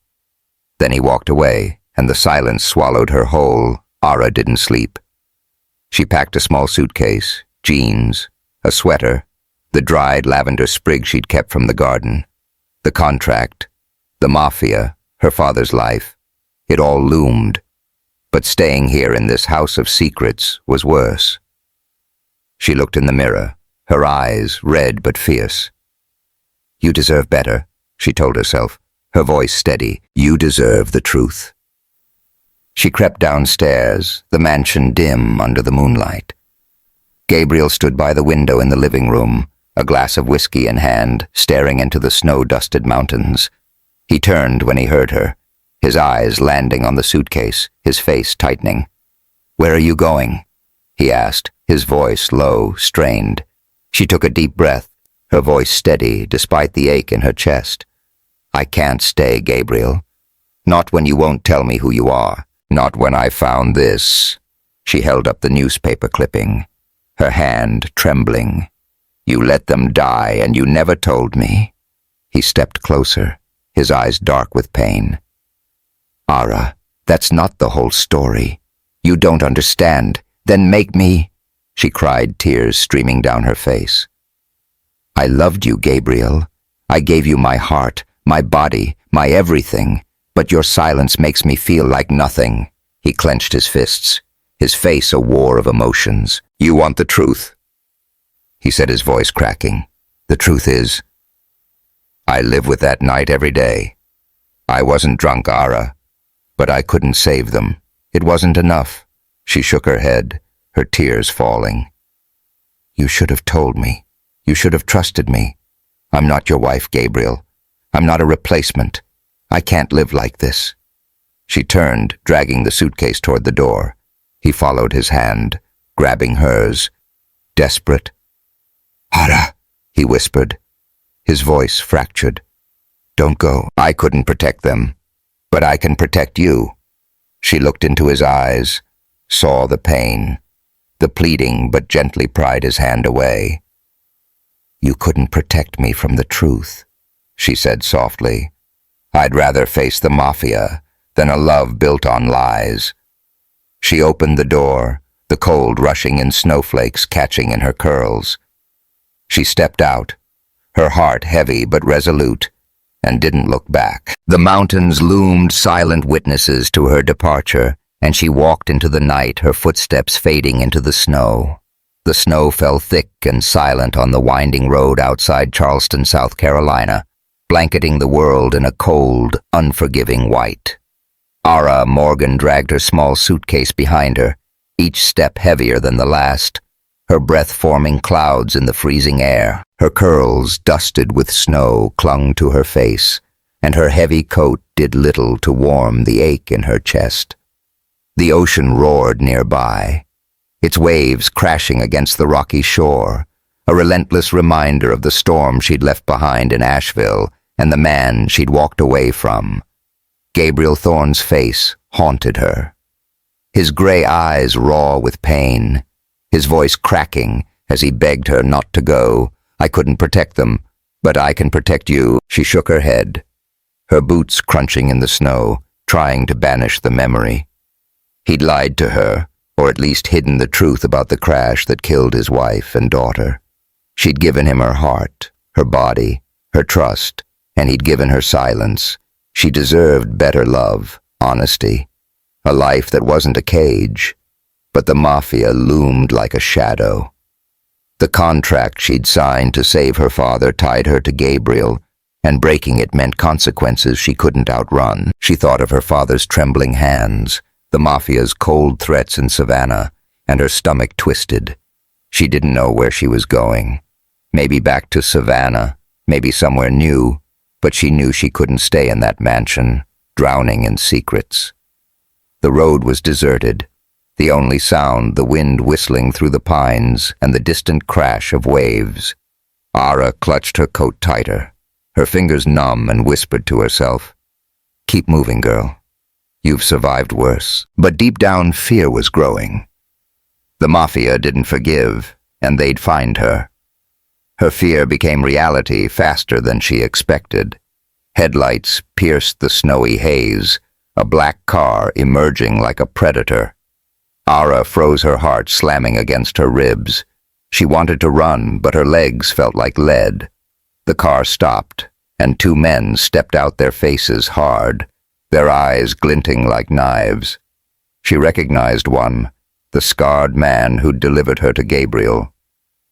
Then he walked away, and the silence swallowed her whole. Aara didn't sleep. She packed a small suitcase, jeans, a sweater, the dried lavender sprig she'd kept from the garden, the contract, the mafia, her father's life. It all loomed. But staying here in this house of secrets was worse. She looked in the mirror, her eyes red but fierce. "You deserve better," she told herself, her voice steady. "You deserve the truth." She crept downstairs, the mansion dim under the moonlight. Gabriel stood by the window in the living room, a glass of whiskey in hand, staring into the snow-dusted mountains. He turned when he heard her, his eyes landing on the suitcase, his face tightening. "Where are you going?" he asked, his voice low, strained. She took a deep breath, her voice steady despite the ache in her chest. "I can't stay, Gabriel. Not when you won't tell me who you are. Not when I found this." She held up the newspaper clipping, her hand trembling. "You let them die and you never told me." He stepped closer, his eyes dark with pain. "Aara, that's not the whole story. You don't understand. Then make me," she cried, tears streaming down her face. "I loved you, Gabriel. I gave you my heart, my body, my everything, but your silence makes me feel like nothing." He clenched his fists, his face a war of emotions. "You want the truth?" he said, his voice cracking. "The truth is, I live with that night every day. I wasn't drunk, Aara, but I couldn't save them. It wasn't enough." She shook her head, her tears falling. "You should have told me. You should have trusted me. I'm not your wife, Gabriel. I'm not a replacement. I can't live like this." She turned, dragging the suitcase toward the door. He followed, his hand, grabbing hers. Desperate. "Aara," he whispered, his voice fractured. "Don't go. I couldn't protect them, but I can protect you." She looked into his eyes, saw the pain, the pleading, but gently pried his hand away. "You couldn't protect me from the truth," she said softly. "I'd rather face the mafia than a love built on lies." She opened the door, the cold rushing in snowflakes catching in her curls. She stepped out, her heart heavy but resolute, and didn't look back. The mountains loomed silent witnesses to her departure, and she walked into the night, her footsteps fading into the snow. The snow fell thick and silent on the winding road outside Charleston, South Carolina, blanketing the world in a cold, unforgiving white. Aara Morgan dragged her small suitcase behind her, each step heavier than the last, her breath forming clouds in the freezing air. Her curls, dusted with snow, clung to her face, and her heavy coat did little to warm the ache in her chest. The ocean roared nearby, its waves crashing against the rocky shore, a relentless reminder of the storm she'd left behind in Asheville and the man she'd walked away from. Gabriel Thorne's face haunted her, his gray eyes raw with pain, his voice cracking as he begged her not to go. "I couldn't protect them, but I can protect you." She shook her head, her boots crunching in the snow, trying to banish the memory. He'd lied to her, or at least hidden the truth about the crash that killed his wife and daughter. She'd given him her heart, her body, her trust, and he'd given her silence. She deserved better love, honesty, a life that wasn't a cage. But the mafia loomed like a shadow. The contract she'd signed to save her father tied her to Gabriel, and breaking it meant consequences she couldn't outrun. She thought of her father's trembling hands, the mafia's cold threats in Savannah, and her stomach twisted. She didn't know where she was going. Maybe back to Savannah, maybe somewhere new, but she knew she couldn't stay in that mansion, drowning in secrets. The road was deserted. The only sound, the wind whistling through the pines and the distant crash of waves. Aara clutched her coat tighter, her fingers numb, and whispered to herself, "Keep moving, girl. You've survived worse." But deep down, fear was growing. The mafia didn't forgive, and they'd find her. Her fear became reality faster than she expected. Headlights pierced the snowy haze, a black car emerging like a predator. Aara froze, her heart slamming against her ribs. She wanted to run, but her legs felt like lead. The car stopped, and two men stepped out, their faces hard, their eyes glinting like knives. She recognized one, the scarred man who'd delivered her to Gabriel,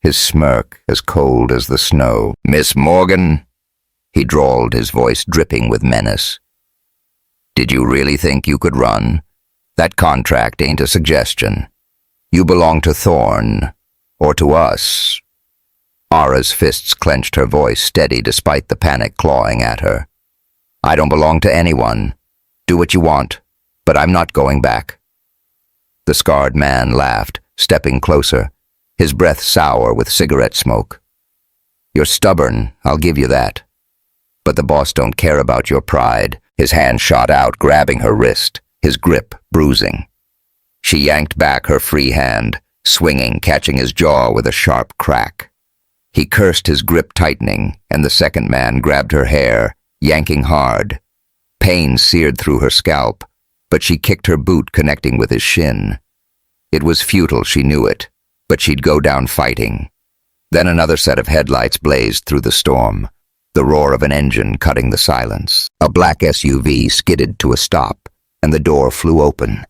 his smirk as cold as the snow. "Miss Morgan," he drawled, his voice dripping with menace. "Did you really think you could run? That contract ain't a suggestion. You belong to Thorne, or to us." Aara's fists clenched, her voice steady despite the panic clawing at her. "I don't belong to anyone. Do what you want, but I'm not going back." The scarred man laughed, stepping closer, his breath sour with cigarette smoke. "You're stubborn, I'll give you that. But the boss don't care about your pride." His hand shot out, grabbing her wrist, his grip bruising. She yanked back her free hand, swinging, catching his jaw with a sharp crack. He cursed, his grip tightening, and the second man grabbed her hair, yanking hard. Pain seared through her scalp, but she kicked her boot, connecting with his shin. It was futile, she knew it, but she'd go down fighting. Then another set of headlights blazed through the storm, the roar of an engine cutting the silence. A black SUV skidded to a stop, and the door flew open.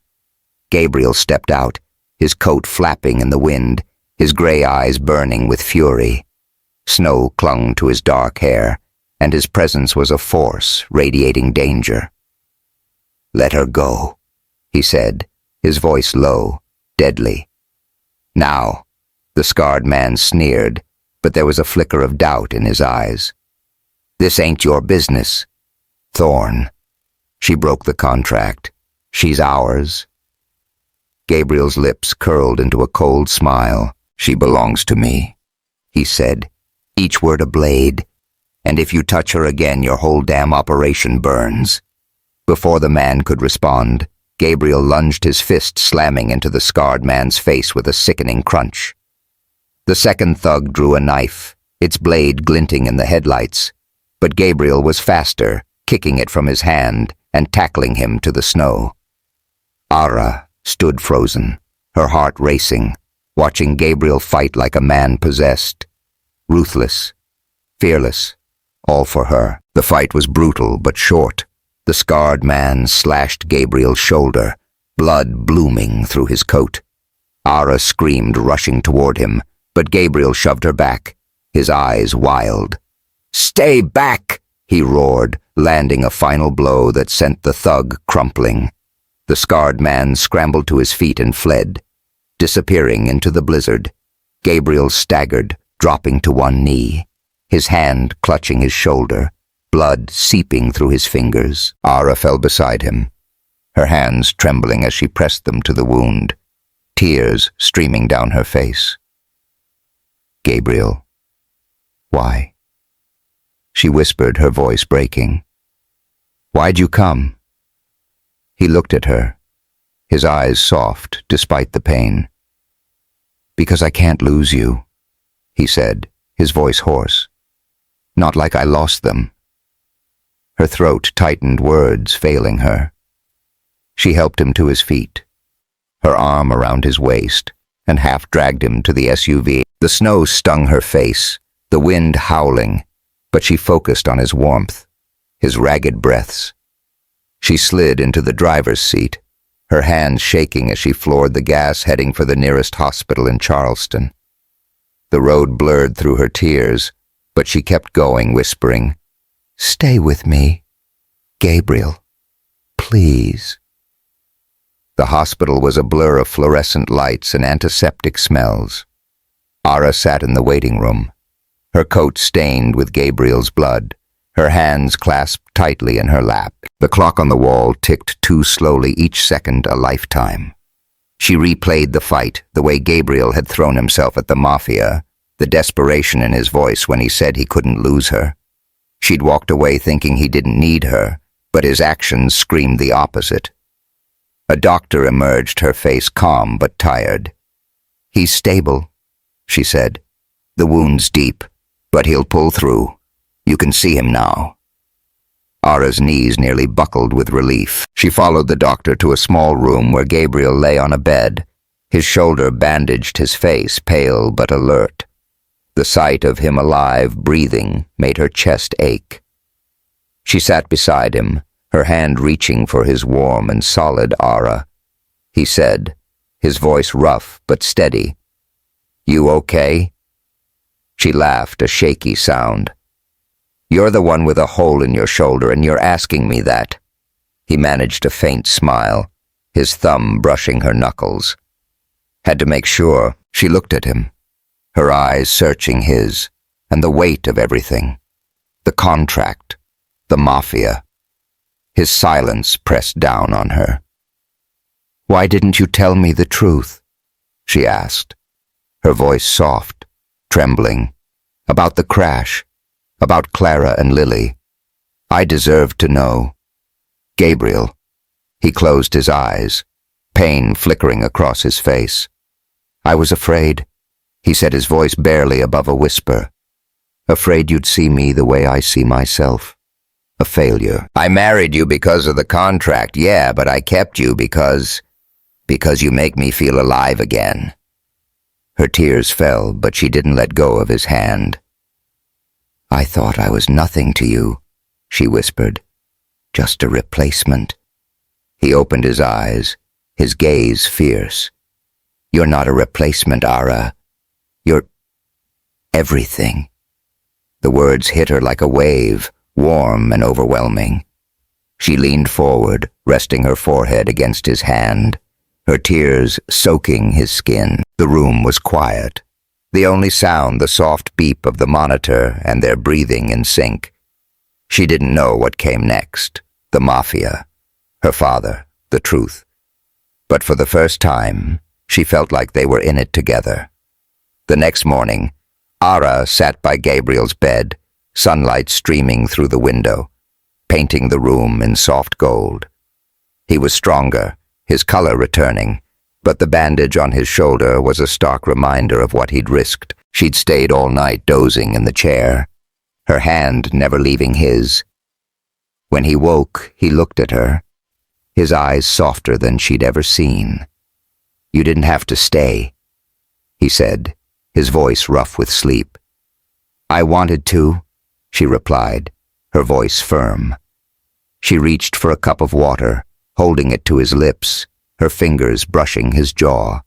Gabriel stepped out, his coat flapping in the wind, his gray eyes burning with fury. Snow clung to his dark hair, and his presence was a force radiating danger. "Let her go," he said, his voice low, deadly. "Now," the scarred man sneered, but there was a flicker of doubt in his eyes. "This ain't your business, Thorne." She broke the contract. She's ours. Gabriel's lips curled into a cold smile. "She belongs to me," he said, each word a blade. "And if you touch her again, your whole damn operation burns." Before the man could respond, Gabriel lunged, his fist slamming into the scarred man's face with a sickening crunch. The second thug drew a knife, its blade glinting in the headlights, but Gabriel was faster, kicking it from his hand and tackling him to the snow. Aara stood frozen, her heart racing, watching Gabriel fight like a man possessed. Ruthless, fearless, all for her. The fight was brutal but short. The scarred man slashed Gabriel's shoulder, blood blooming through his coat. Aara screamed, rushing toward him, but Gabriel shoved her back, his eyes wild. "Stay back!" he roared, landing a final blow that sent the thug crumpling. The scarred man scrambled to his feet and fled, disappearing into the blizzard. Gabriel staggered, dropping to one knee, his hand clutching his shoulder, blood seeping through his fingers. Aara fell beside him, her hands trembling as she pressed them to the wound, tears streaming down her face. "Gabriel, why?" she whispered, her voice breaking. "Why'd you come?" He looked at her, his eyes soft despite the pain. "Because I can't lose you," he said, his voice hoarse. "Not like I lost them." Her throat tightened, words failing her. She helped him to his feet, her arm around his waist, and half dragged him to the SUV. The snow stung her face, the wind howling, but she focused on his warmth, his ragged breaths. She slid into the driver's seat, her hands shaking as she floored the gas, heading for the nearest hospital in Charleston. The road blurred through her tears, but she kept going, whispering, "Stay with me, Gabriel, please." The hospital was a blur of fluorescent lights and antiseptic smells. Aara sat in the waiting room, her coat stained with Gabriel's blood, her hands clasped tightly in her lap. The clock on the wall ticked too slowly, each second a lifetime. She replayed the fight, the way Gabriel had thrown himself at the mafia, the desperation in his voice when he said he couldn't lose her. She'd walked away thinking he didn't need her, but his actions screamed the opposite. A doctor emerged, her face calm but tired. "He's stable," she said. "The wound's deep, but he'll pull through. You can see him now." Aara's knees nearly buckled with relief. She followed the doctor to a small room where Gabriel lay on a bed, his shoulder bandaged, his face pale but alert. The sight of him alive, breathing, made her chest ache. She sat beside him, her hand reaching for his warm and solid Aara. He said, his voice rough but steady, "You okay?" She laughed, a shaky sound. "You're the one with a hole in your shoulder, and you're asking me that." He managed a faint smile, his thumb brushing her knuckles. Had to make sure. She looked at him, her eyes searching his, and the weight of everything. The contract, the mafia. His silence pressed down on her. "Why didn't you tell me the truth?" she asked, her voice soft, trembling. "About the crash, about Clara and Lily. I deserved to know." "Gabriel." He closed his eyes, pain flickering across his face. "I was afraid," he said, his voice barely above a whisper. "Afraid you'd see me the way I see myself. A failure. I married you because of the contract, yeah, but I kept you because you make me feel alive again." Her tears fell, but she didn't let go of his hand. "I thought I was nothing to you," she whispered. "Just a replacement." He opened his eyes, his gaze fierce. "You're not a replacement, Aara. You're everything." The words hit her like a wave, warm and overwhelming. She leaned forward, resting her forehead against his hand, her tears soaking his skin. The room was quiet. The only sound, the soft beep of the monitor and their breathing in sync. She didn't know what came next. The mafia, her father, the truth. But for the first time, she felt like they were in it together. The next morning, Aara sat by Gabriel's bed, sunlight streaming through the window, painting the room in soft gold. He was stronger, his color returning, but the bandage on his shoulder was a stark reminder of what he'd risked. She'd stayed all night dozing in the chair, her hand never leaving his. When he woke, he looked at her, his eyes softer than she'd ever seen. "You didn't have to stay," he said, his voice rough with sleep. "I wanted to," she replied, her voice firm. She reached for a cup of water, holding it to his lips, her fingers brushing his jaw.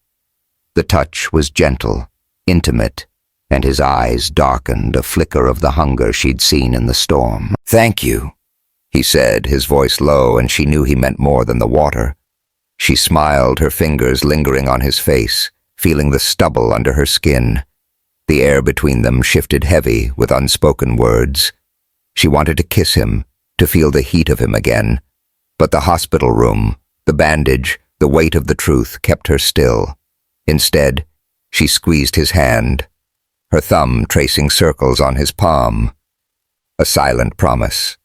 The touch was gentle, intimate, and his eyes darkened, a flicker of the hunger she'd seen in the storm. "Thank you," he said, his voice low, and she knew he meant more than the water. She smiled, her fingers lingering on his face, feeling the stubble under her skin. The air between them shifted heavy with unspoken words. She wanted to kiss him, to feel the heat of him again. But the hospital room, the bandage, the weight of the truth kept her still. Instead, she squeezed his hand, her thumb tracing circles on his palm. A silent promise.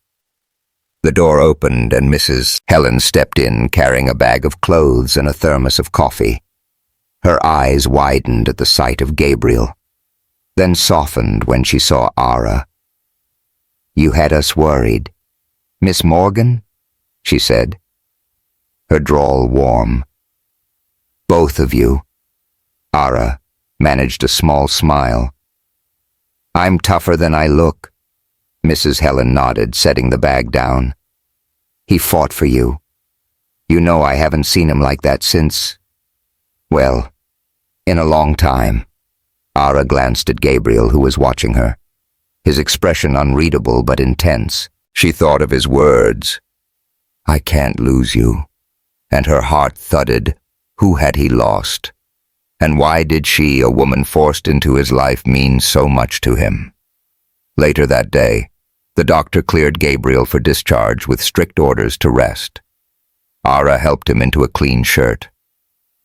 The door opened and Mrs. Helen stepped in, carrying a bag of clothes and a thermos of coffee. Her eyes widened at the sight of Gabriel, then softened when she saw Aara. "You had us worried. Miss Morgan?" she said, her drawl warm. "Both of you." Aara managed a small smile. "I'm tougher than I look," Mrs. Helen nodded, setting the bag down. "He fought for you. You know I haven't seen him like that since, well, in a long time." Aara glanced at Gabriel, who was watching her, his expression unreadable but intense. She thought of his words, "I can't lose you," and her heart thudded. Who had he lost? And why did she, a woman forced into his life, mean so much to him? Later that day, the doctor cleared Gabriel for discharge with strict orders to rest. Aara helped him into a clean shirt,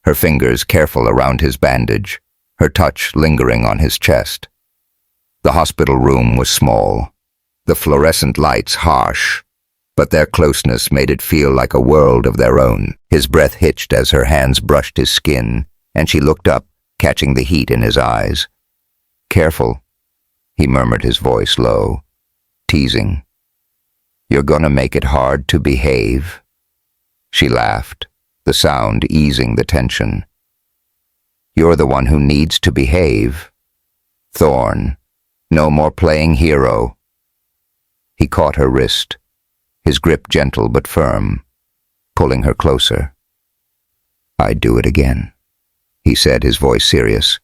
her fingers careful around his bandage, her touch lingering on his chest. The hospital room was small, the fluorescent lights harsh, but their closeness made it feel like a world of their own. His breath hitched as her hands brushed his skin, and she looked up, catching the heat in his eyes. "Careful," he murmured, his voice low, teasing. "You're gonna make it hard to behave." She laughed, the sound easing the tension. "You're the one who needs to behave. Thorne, no more playing hero." He caught her wrist, his grip gentle but firm, pulling her closer. "I'd do it again," he said, his voice serious.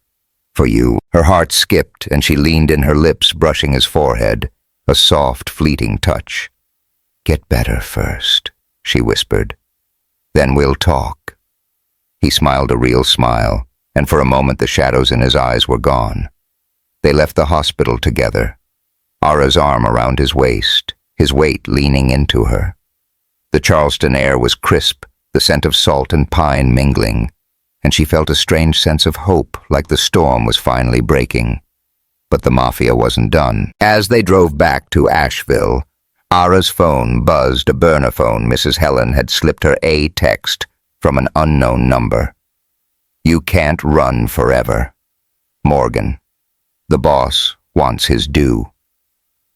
"For you." Her heart skipped, and she leaned in, her lips brushing his forehead, a soft, fleeting touch. "Get better first," she whispered. "Then we'll talk." He smiled a real smile, and for a moment the shadows in his eyes were gone. They left the hospital together, Aara's arm around his waist, his weight leaning into her. The Charleston air was crisp, the scent of salt and pine mingling, and she felt a strange sense of hope, like the storm was finally breaking. But the mafia wasn't done. As they drove back to Asheville, Aara's phone buzzed, a burner phone. Mrs. Helen had slipped her a text from an unknown number. "You can't run forever. Morgan. The boss wants his due."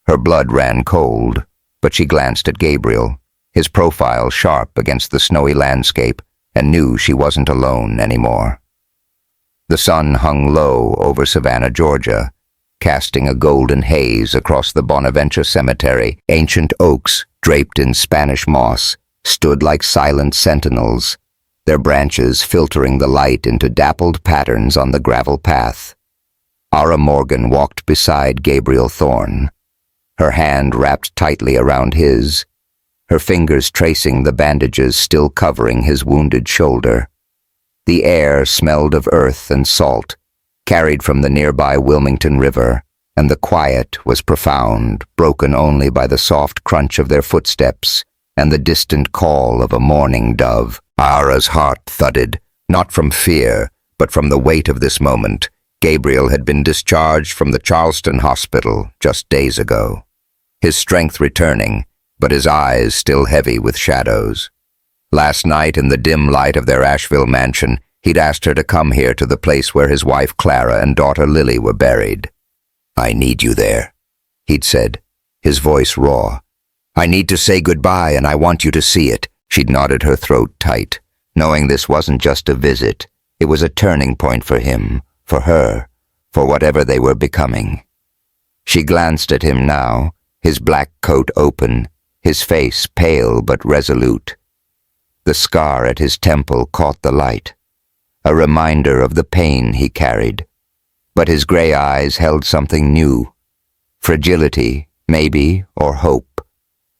Her blood ran cold, but she glanced at Gabriel, his profile sharp against the snowy landscape, and knew she wasn't alone anymore. The sun hung low over Savannah, Georgia, casting a golden haze across the Bonaventure Cemetery. Ancient oaks, draped in Spanish moss, stood like silent sentinels, their branches filtering the light into dappled patterns on the gravel path. Aara Morgan walked beside Gabriel Thorne, her hand wrapped tightly around his, her fingers tracing the bandages still covering his wounded shoulder. The air smelled of earth and salt, carried from the nearby Wilmington River, and the quiet was profound, broken only by the soft crunch of their footsteps and the distant call of a mourning dove. Aara's heart thudded, not from fear, but from the weight of this moment. Gabriel had been discharged from the Charleston hospital just days ago, his strength returning, but his eyes still heavy with shadows. Last night, in the dim light of their Asheville mansion, he'd asked her to come here to the place where his wife Clara and daughter Lily were buried. "I need you there," he'd said, his voice raw. "I need to say goodbye, and I want you to see it." She'd knotted her throat tight, knowing this wasn't just a visit. It was a turning point for him, for her, for whatever they were becoming. She glanced at him now, his black coat open, his face pale but resolute. The scar at his temple caught the light, a reminder of the pain he carried. But his gray eyes held something new. Fragility, maybe, or hope.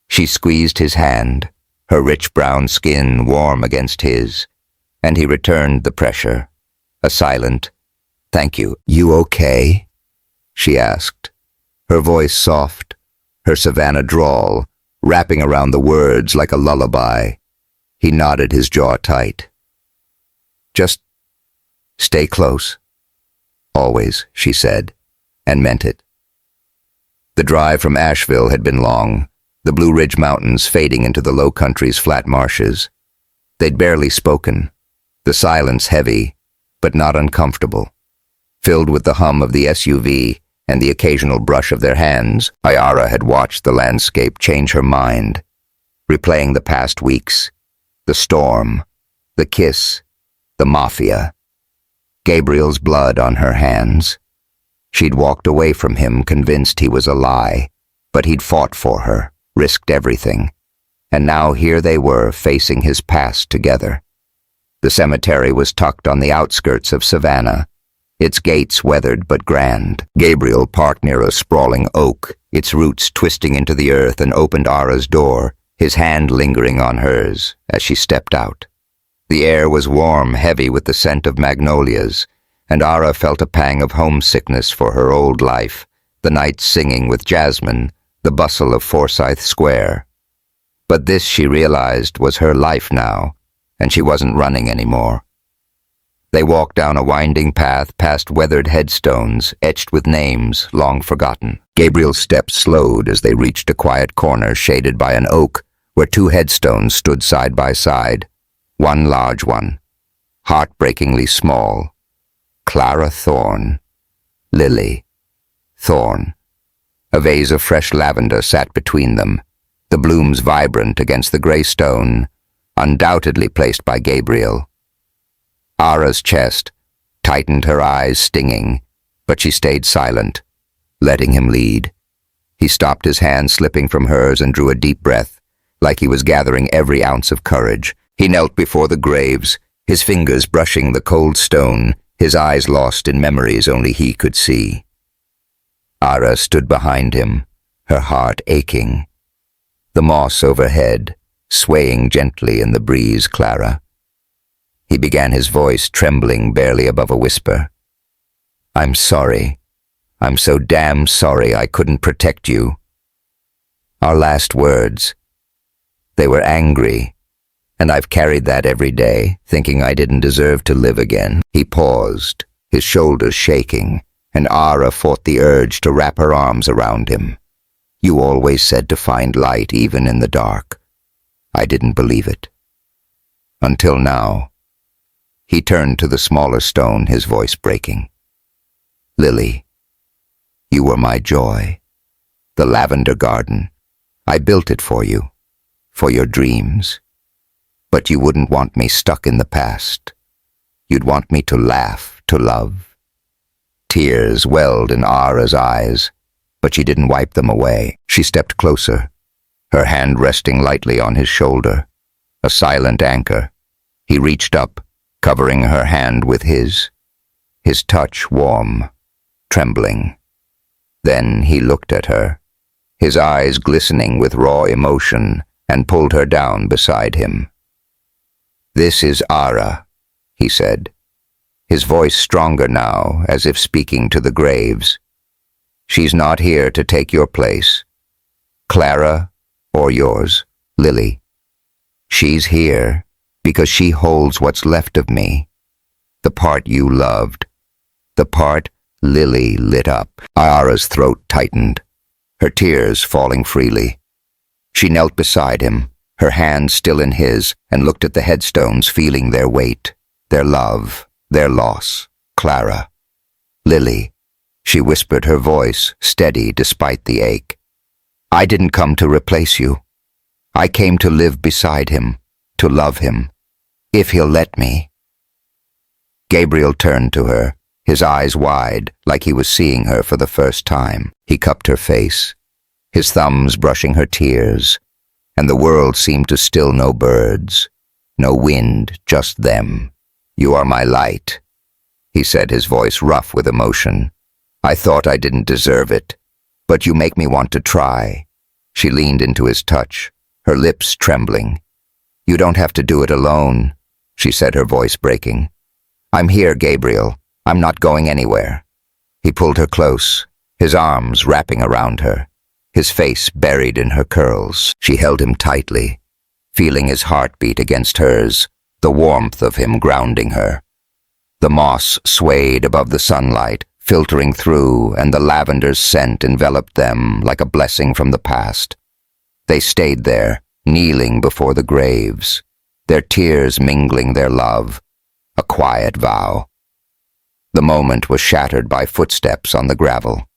She squeezed his hand, her rich brown skin warm against his, and he returned the pressure. A silent, "Thank you. You okay?" she asked, her voice soft, her Savannah drawl, wrapping around the words like a lullaby. He nodded, his jaw tight. "Just stay close." "Always," she said, and meant it. The drive from Asheville had been long, the Blue Ridge Mountains fading into the low country's flat marshes. They'd barely spoken, the silence heavy, but not uncomfortable. Filled with the hum of the SUV and the occasional brush of their hands, Aara had watched the landscape change her mind, replaying the past weeks, the storm, the kiss, the mafia. Gabriel's blood on her hands. She'd walked away from him convinced he was a lie, but he'd fought for her, risked everything. And now here they were facing his past together. The cemetery was tucked on the outskirts of Savannah, its gates weathered but grand. Gabriel parked near a sprawling oak, its roots twisting into the earth, and opened Aara's door, his hand lingering on hers as she stepped out. The air was warm, heavy with the scent of magnolias, and Aara felt a pang of homesickness for her old life, the nights singing with Jasmine, the bustle of Forsyth Square. But this, she realized, was her life now, and she wasn't running anymore. They walked down a winding path past weathered headstones etched with names long forgotten. Gabriel's steps slowed as they reached a quiet corner shaded by an oak where two headstones stood side by side, one large one, heartbreakingly small. Clara Thorne, Lily, Thorne. A vase of fresh lavender sat between them, the blooms vibrant against the gray stone, undoubtedly placed by Gabriel. Aara's chest tightened, her eyes stinging, but she stayed silent, letting him lead. He stopped, his hand slipping from hers, and drew a deep breath, like he was gathering every ounce of courage. He knelt before the graves, his fingers brushing the cold stone, his eyes lost in memories only he could see. Aara stood behind him, her heart aching. The moss overhead, swaying gently in the breeze. "Clara." He began, his voice trembling barely above a whisper. "I'm sorry. I'm so damn sorry I couldn't protect you." Our last words. They were angry, and I've carried that every day, thinking I didn't deserve to live again. He paused, his shoulders shaking, and Aara fought the urge to wrap her arms around him. "You always said to find light even in the dark." I didn't believe it. Until now. He turned to the smaller stone, his voice breaking. "Lily, you were my joy. The lavender garden. I built it for you, for your dreams. But you wouldn't want me stuck in the past. You'd want me to laugh, to love." Tears welled in Aara's eyes, but she didn't wipe them away. She stepped closer, her hand resting lightly on his shoulder, a silent anchor. He reached up, covering her hand with his touch warm, trembling. Then he looked at her, his eyes glistening with raw emotion, and pulled her down beside him. "This is Aara," he said, his voice stronger now, as if speaking to the graves. "She's not here to take your place, Clara, or yours, Lily. She's here because she holds what's left of me, the part you loved, the part." Lily lit up. Aara's throat tightened, her tears falling freely. She knelt beside him, her hand still in his, and looked at the headstones, feeling their weight, their love, their loss. "Clara, Lily," she whispered, her voice steady despite the ache. "I didn't come to replace you. I came to live beside him, to love him, if he'll let me." Gabriel turned to her, his eyes wide, like he was seeing her for the first time. He cupped her face, his thumbs brushing her tears, and the world seemed to still no birds. No wind, just them. You are my light, he said, his voice rough with emotion. I thought I didn't deserve it, but you make me want to try. She leaned into his touch, her lips trembling. You don't have to do it alone, she said, her voice breaking. I'm here, Gabriel. I'm not going anywhere. He pulled her close, his arms wrapping around her, his face buried in her curls. She held him tightly, feeling his heartbeat against hers, the warmth of him grounding her. The moss swayed above the sunlight, filtering through, and the lavender's scent enveloped them like a blessing from the past. They stayed there, kneeling before the graves, their tears mingling their love, a quiet vow. The moment was shattered by footsteps on the gravel.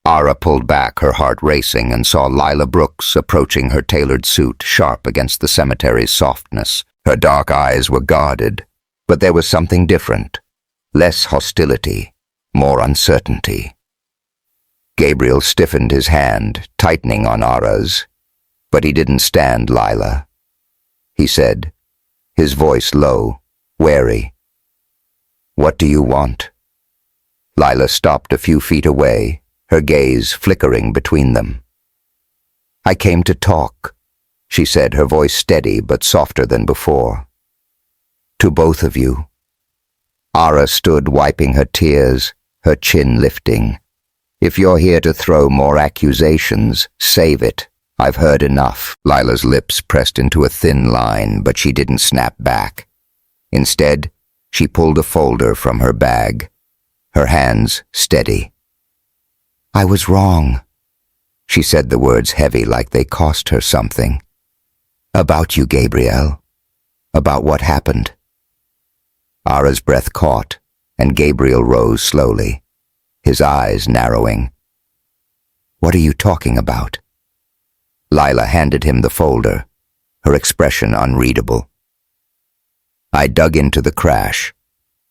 Aara pulled back, her heart racing, and saw Lila Brooks approaching, her tailored suit sharp against the cemetery's softness. Her dark eyes were guarded, but there was something different. Less hostility, more uncertainty. Gabriel stiffened his hand, tightening on Aara's, but he didn't stand Lila. He said, his voice low, wary. What do you want? Lila stopped a few feet away, her gaze flickering between them. I came to talk, she said, her voice steady but softer than before. To both of you. Aara stood wiping her tears, her chin lifting. If you're here to throw more accusations, save it. I've heard enough. Lila's lips pressed into a thin line, but she didn't snap back. Instead, she pulled a folder from her bag, her hands steady. I was wrong. She said the words heavy like they cost her something. About you, Gabriel. About what happened. Aara's breath caught, and Gabriel rose slowly, his eyes narrowing. What are you talking about? Lila handed him the folder, her expression unreadable. I dug into the crash,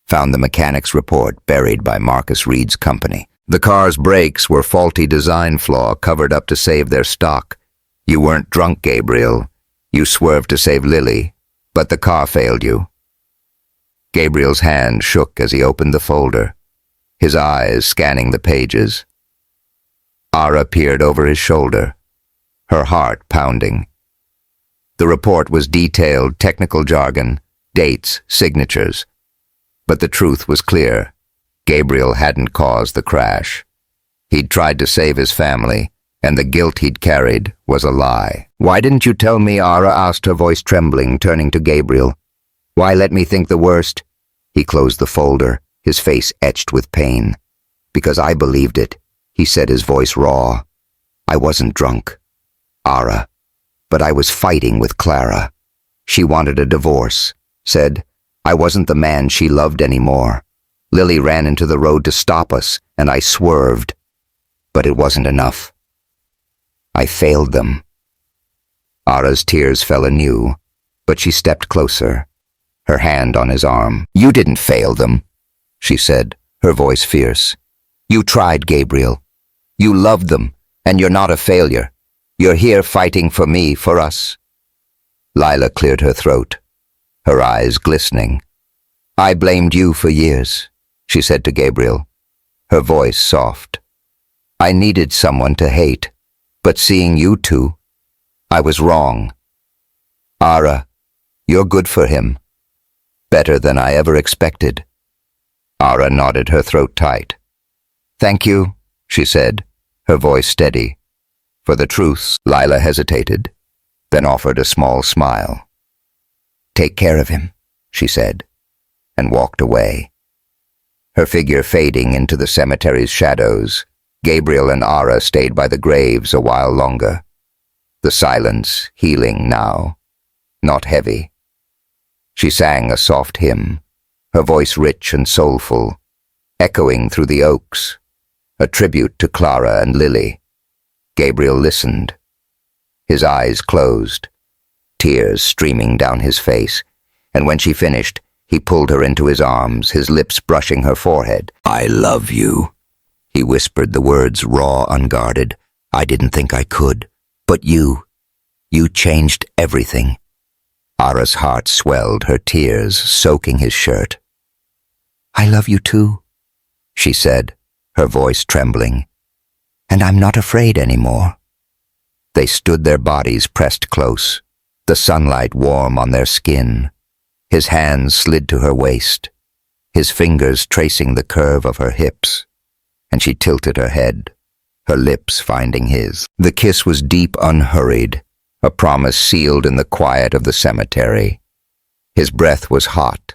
found the mechanic's report buried by Marcus Reed's company. The car's brakes were faulty design flaw covered up to save their stock. You weren't drunk, Gabriel. You swerved to save Lily, but the car failed you. Gabriel's hand shook as he opened the folder, his eyes scanning the pages. Aara peered over his shoulder, her heart pounding. The report was detailed technical jargon, dates, signatures. But the truth was clear. Gabriel hadn't caused the crash. He'd tried to save his family, and the guilt he'd carried was a lie. Why didn't you tell me? Aara asked, her voice trembling, turning to Gabriel. Why let me think the worst? He closed the folder, his face etched with pain. Because I believed it, he said, his voice raw. I wasn't drunk, Aara, but I was fighting with Clara. She wanted a divorce, said I wasn't the man she loved anymore. Lily ran into the road to stop us, and I swerved. But it wasn't enough. I failed them. Aara's tears fell anew, but she stepped closer, her hand on his arm. You didn't fail them, she said, her voice fierce. You tried, Gabriel. You loved them, and you're not a failure. You're here fighting for me, for us. Lila cleared her throat, her eyes glistening. I blamed you for years, she said to Gabriel, her voice soft. I needed someone to hate, but seeing you two, I was wrong. Aara, you're good for him. Better than I ever expected. Aara nodded, her throat tight. Thank you, she said, her voice steady. For the truth, Lila hesitated, then offered a small smile. Take care of him, she said, and walked away. Her figure fading into the cemetery's shadows, Gabriel and Aara stayed by the graves a while longer. The silence healing now, not heavy. She sang a soft hymn, her voice rich and soulful, echoing through the oaks, a tribute to Clara and Lily. Gabriel listened, his eyes closed, tears streaming down his face, and when she finished, he pulled her into his arms, his lips brushing her forehead. I love you, he whispered, the words raw, unguarded. I didn't think I could, but you changed everything. Aara's heart swelled, her tears soaking his shirt. "I love you too," she said, her voice trembling. "And I'm not afraid anymore." They stood, their bodies pressed close, the sunlight warm on their skin. His hands slid to her waist, his fingers tracing the curve of her hips, and she tilted her head, her lips finding his. The kiss was deep, unhurried, a promise sealed in the quiet of the cemetery. His breath was hot,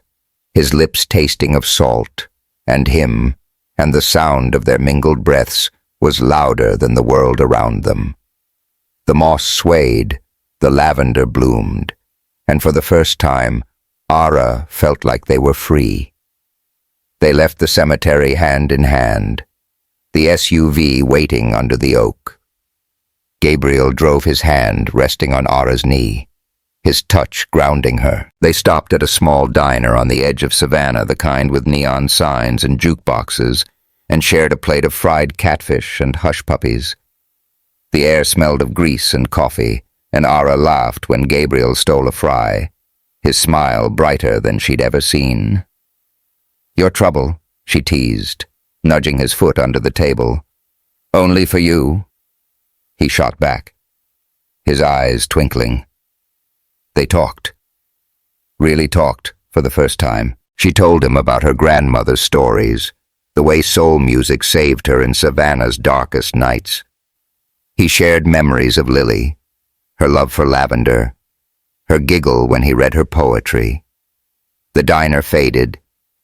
his lips tasting of salt, and him, and the sound of their mingled breaths was louder than the world around them. The moss swayed, the lavender bloomed, and for the first time, Aara felt like they were free. They left the cemetery hand in hand, the SUV waiting under the oak. Gabriel drove his hand resting on Aara's knee, his touch grounding her. They stopped at a small diner on the edge of Savannah, the kind with neon signs and jukeboxes, and shared a plate of fried catfish and hush puppies. The air smelled of grease and coffee, and Aara laughed when Gabriel stole a fry, his smile brighter than she'd ever seen. "Your trouble," she teased, nudging his foot under the table. "Only for you." He shot back, his eyes twinkling. They talked. Really talked, for the first time. She told him about her grandmother's stories, the way soul music saved her in Savannah's darkest nights. He shared memories of Lily, her love for lavender, her giggle when he read her poetry. The diner faded,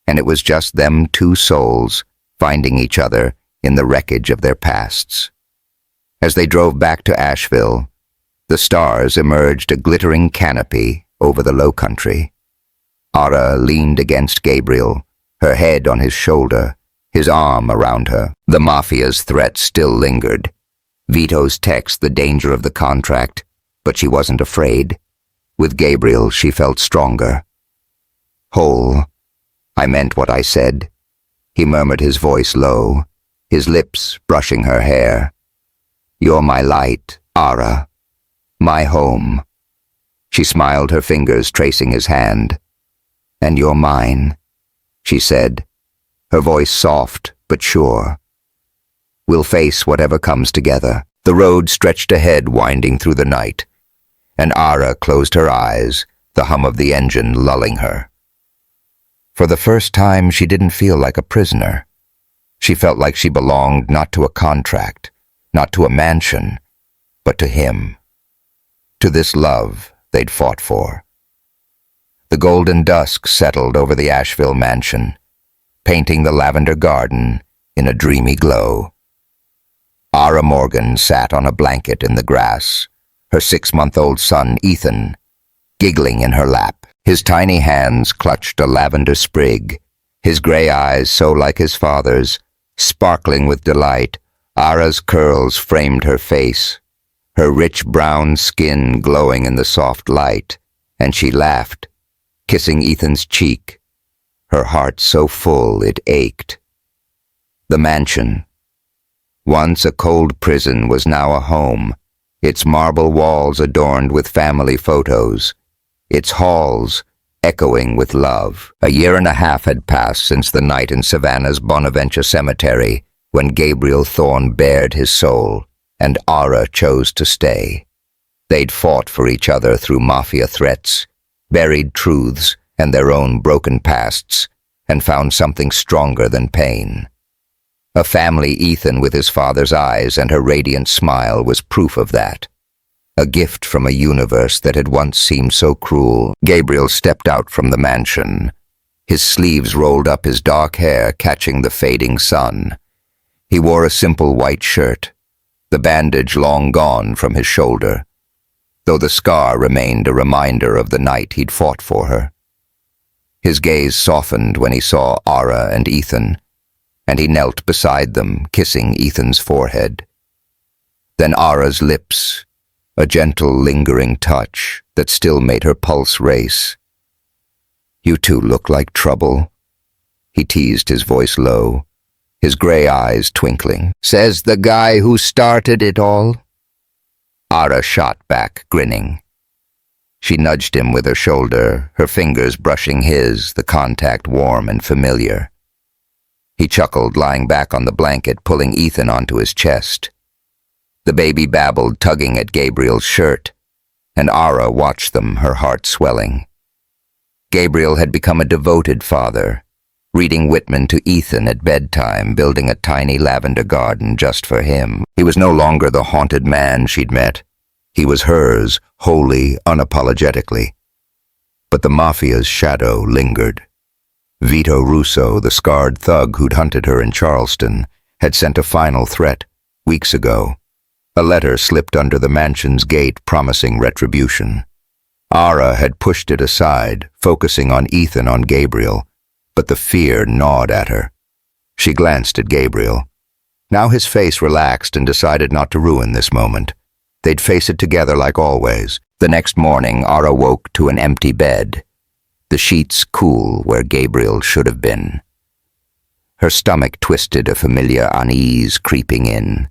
and it was just them, two souls, finding each other in the wreckage of their pasts. As they drove back to Asheville, the stars emerged, a glittering canopy over the low country. Aara leaned against Gabriel, her head on his shoulder, his arm around her. The mafia's threat still lingered. Vito's text, the danger of the contract, but she wasn't afraid. With Gabriel, she felt stronger. "Whole. I meant what I said," he murmured, his voice low, his lips brushing her hair. "You're my light, Aara. My home." She smiled, her fingers tracing his hand. "And you're mine," she said, her voice soft but sure. "We'll face whatever comes together." The road stretched ahead, winding through the night, and Aara closed her eyes, the hum of the engine lulling her. For the first time, she didn't feel like a prisoner. She felt like she belonged not to a contract, not to a mansion, but to him. To this love they'd fought for. The golden dusk settled over the Asheville mansion, painting the lavender garden in a dreamy glow. Aara Morgan sat on a blanket in the grass, her 6-month-old son, Ethan, giggling in her lap. His tiny hands clutched a lavender sprig, his gray eyes so like his father's, sparkling with delight. Aara's curls framed her face, her rich brown skin glowing in the soft light, and she laughed, kissing Ethan's cheek, her heart so full it ached. The mansion, once a cold prison, was now a home, its marble walls adorned with family photos, its halls echoing with love. A year and a half had passed since the night in Savannah's Bonaventure Cemetery, when Gabriel Thorne bared his soul, and Aara chose to stay. They'd fought for each other through mafia threats, buried truths and their own broken pasts, and found something stronger than pain. A family, Ethan with his father's eyes and her radiant smile, was proof of that. A gift from a universe that had once seemed so cruel. Gabriel stepped out from the mansion, his sleeves rolled up, his dark hair catching the fading sun. He wore a simple white shirt, the bandage long gone from his shoulder, though the scar remained a reminder of the night he'd fought for her. His gaze softened when he saw Aara and Ethan, and he knelt beside them, kissing Ethan's forehead. Then Aara's lips, a gentle, lingering touch that still made her pulse race. "You two look like trouble," he teased, his voice low, his gray eyes twinkling. "Says the guy who started it all." Aara shot back, grinning. She nudged him with her shoulder, her fingers brushing his, the contact warm and familiar. He chuckled, lying back on the blanket, pulling Ethan onto his chest. The baby babbled, tugging at Gabriel's shirt, and Aara watched them, her heart swelling. Gabriel had become a devoted father, reading Whitman to Ethan at bedtime, building a tiny lavender garden just for him. He was no longer the haunted man she'd met. He was hers, wholly, unapologetically. But the mafia's shadow lingered. Vito Russo, the scarred thug who'd hunted her in Charleston, had sent a final threat, weeks ago. A letter slipped under the mansion's gate promising retribution. Aara had pushed it aside, focusing on Ethan on Gabriel, but the fear gnawed at her. She glanced at Gabriel. Now his face relaxed and decided not to ruin this moment. They'd face it together like always. The next morning, Aara woke to an empty bed, the sheets cool where Gabriel should have been. Her stomach twisted, a familiar unease creeping in.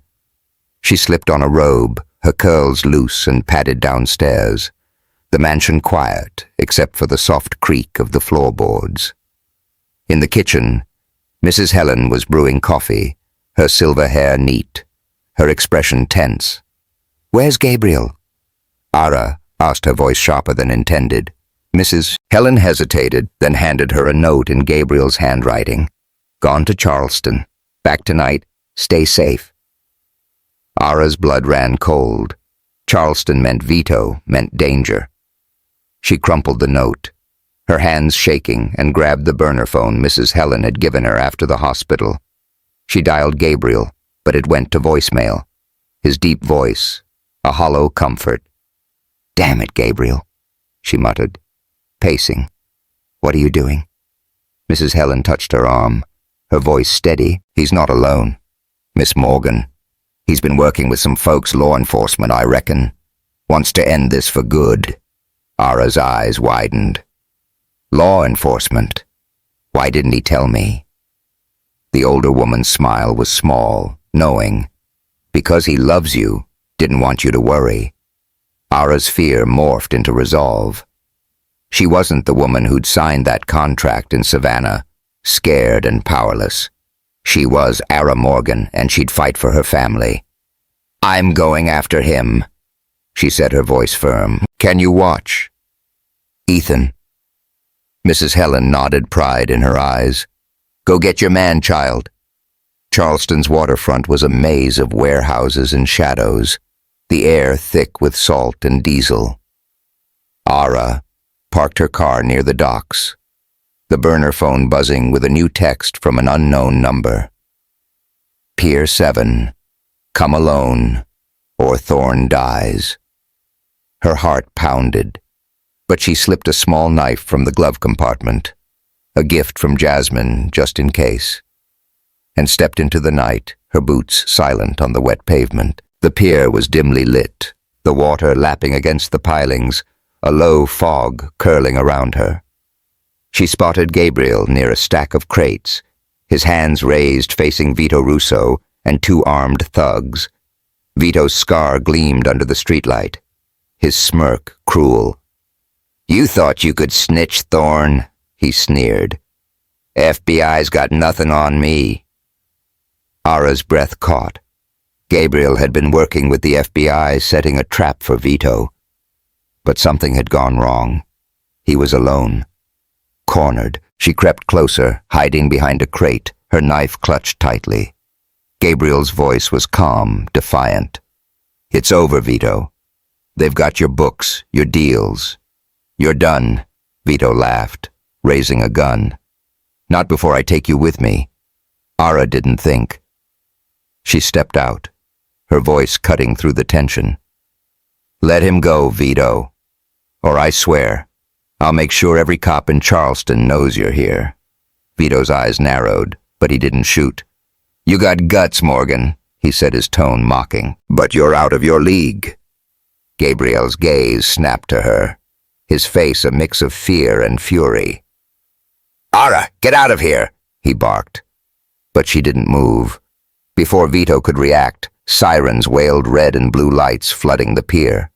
She slipped on a robe, her curls loose, and padded downstairs, the mansion quiet except for the soft creak of the floorboards. In the kitchen, Mrs. Helen was brewing coffee, her silver hair neat, her expression tense. "Where's Gabriel?" Aara asked, her voice sharper than intended. Mrs. Helen hesitated, then handed her a note in Gabriel's handwriting. "Gone to Charleston. Back tonight. Stay safe." Aara's blood ran cold. Charleston meant Vito, meant danger. She crumpled the note, her hands shaking, and grabbed the burner phone Mrs. Helen had given her after the hospital. She dialed Gabriel, but it went to voicemail. His deep voice, a hollow comfort. "Damn it, Gabriel," she muttered, pacing. "What are you doing?" Mrs. Helen touched her arm, her voice steady. "He's not alone. Miss Morgan. He's been working with some folks, law enforcement, I reckon. Wants to end this for good." Aara's eyes widened. "Law enforcement? Why didn't he tell me?" The older woman's smile was small, knowing. "Because he loves you, didn't want you to worry." Aara's fear morphed into resolve. She wasn't the woman who'd signed that contract in Savannah, scared and powerless. She was Aara Morgan, and she'd fight for her family. "I'm going after him," she said, her voice firm. "Can you watch?" "Ethan." Mrs. Helen nodded, pride in her eyes. "Go get your man, child." Charleston's waterfront was a maze of warehouses and shadows, the air thick with salt and diesel. Aara parked her car near the docks, the burner phone buzzing with a new text from an unknown number. "Pier 7, come alone, or Thorne dies." Her heart pounded, but she slipped a small knife from the glove compartment, a gift from Jasmine just in case, and stepped into the night, her boots silent on the wet pavement. The pier was dimly lit, the water lapping against the pilings, a low fog curling around her. She spotted Gabriel near a stack of crates, his hands raised facing Vito Russo and two armed thugs. Vito's scar gleamed under the streetlight, his smirk cruel. "You thought you could snitch, Thorne," he sneered. "FBI's got nothing on me." Aara's breath caught. Gabriel had been working with the FBI, setting a trap for Vito. But something had gone wrong. He was alone. Cornered, she crept closer, hiding behind a crate, her knife clutched tightly. Gabriel's voice was calm, defiant. "It's over, Vito. They've got your books, your deals. You're done," Vito laughed, raising a gun. "Not before I take you with me." Aara didn't think. She stepped out, her voice cutting through the tension. "Let him go, Vito, or I swear, I'll make sure every cop in Charleston knows you're here." Vito's eyes narrowed, but he didn't shoot. "You got guts, Morgan," he said, his tone mocking, "but you're out of your league." Gabriel's gaze snapped to her, his face a mix of fear and fury. "Aara, get out of here!" he barked. But she didn't move. Before Vito could react, sirens wailed, red and blue lights flooding the pier.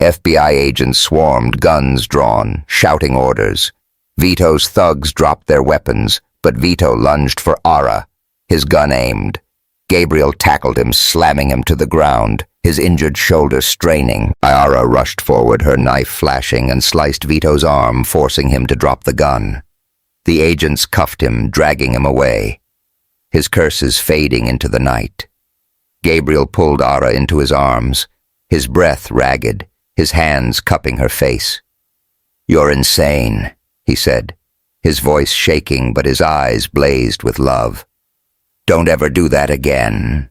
FBI agents swarmed, guns drawn, shouting orders. Vito's thugs dropped their weapons, but Vito lunged for Aara, his gun aimed. Gabriel tackled him, slamming him to the ground, his injured shoulder straining. Aara rushed forward, her knife flashing, and sliced Vito's arm, forcing him to drop the gun. The agents cuffed him, dragging him away, his curses fading into the night. Gabriel pulled Aara into his arms, his breath ragged, his hands cupping her face. "You're insane," he said, his voice shaking but his eyes blazed with love. "Don't ever do that again."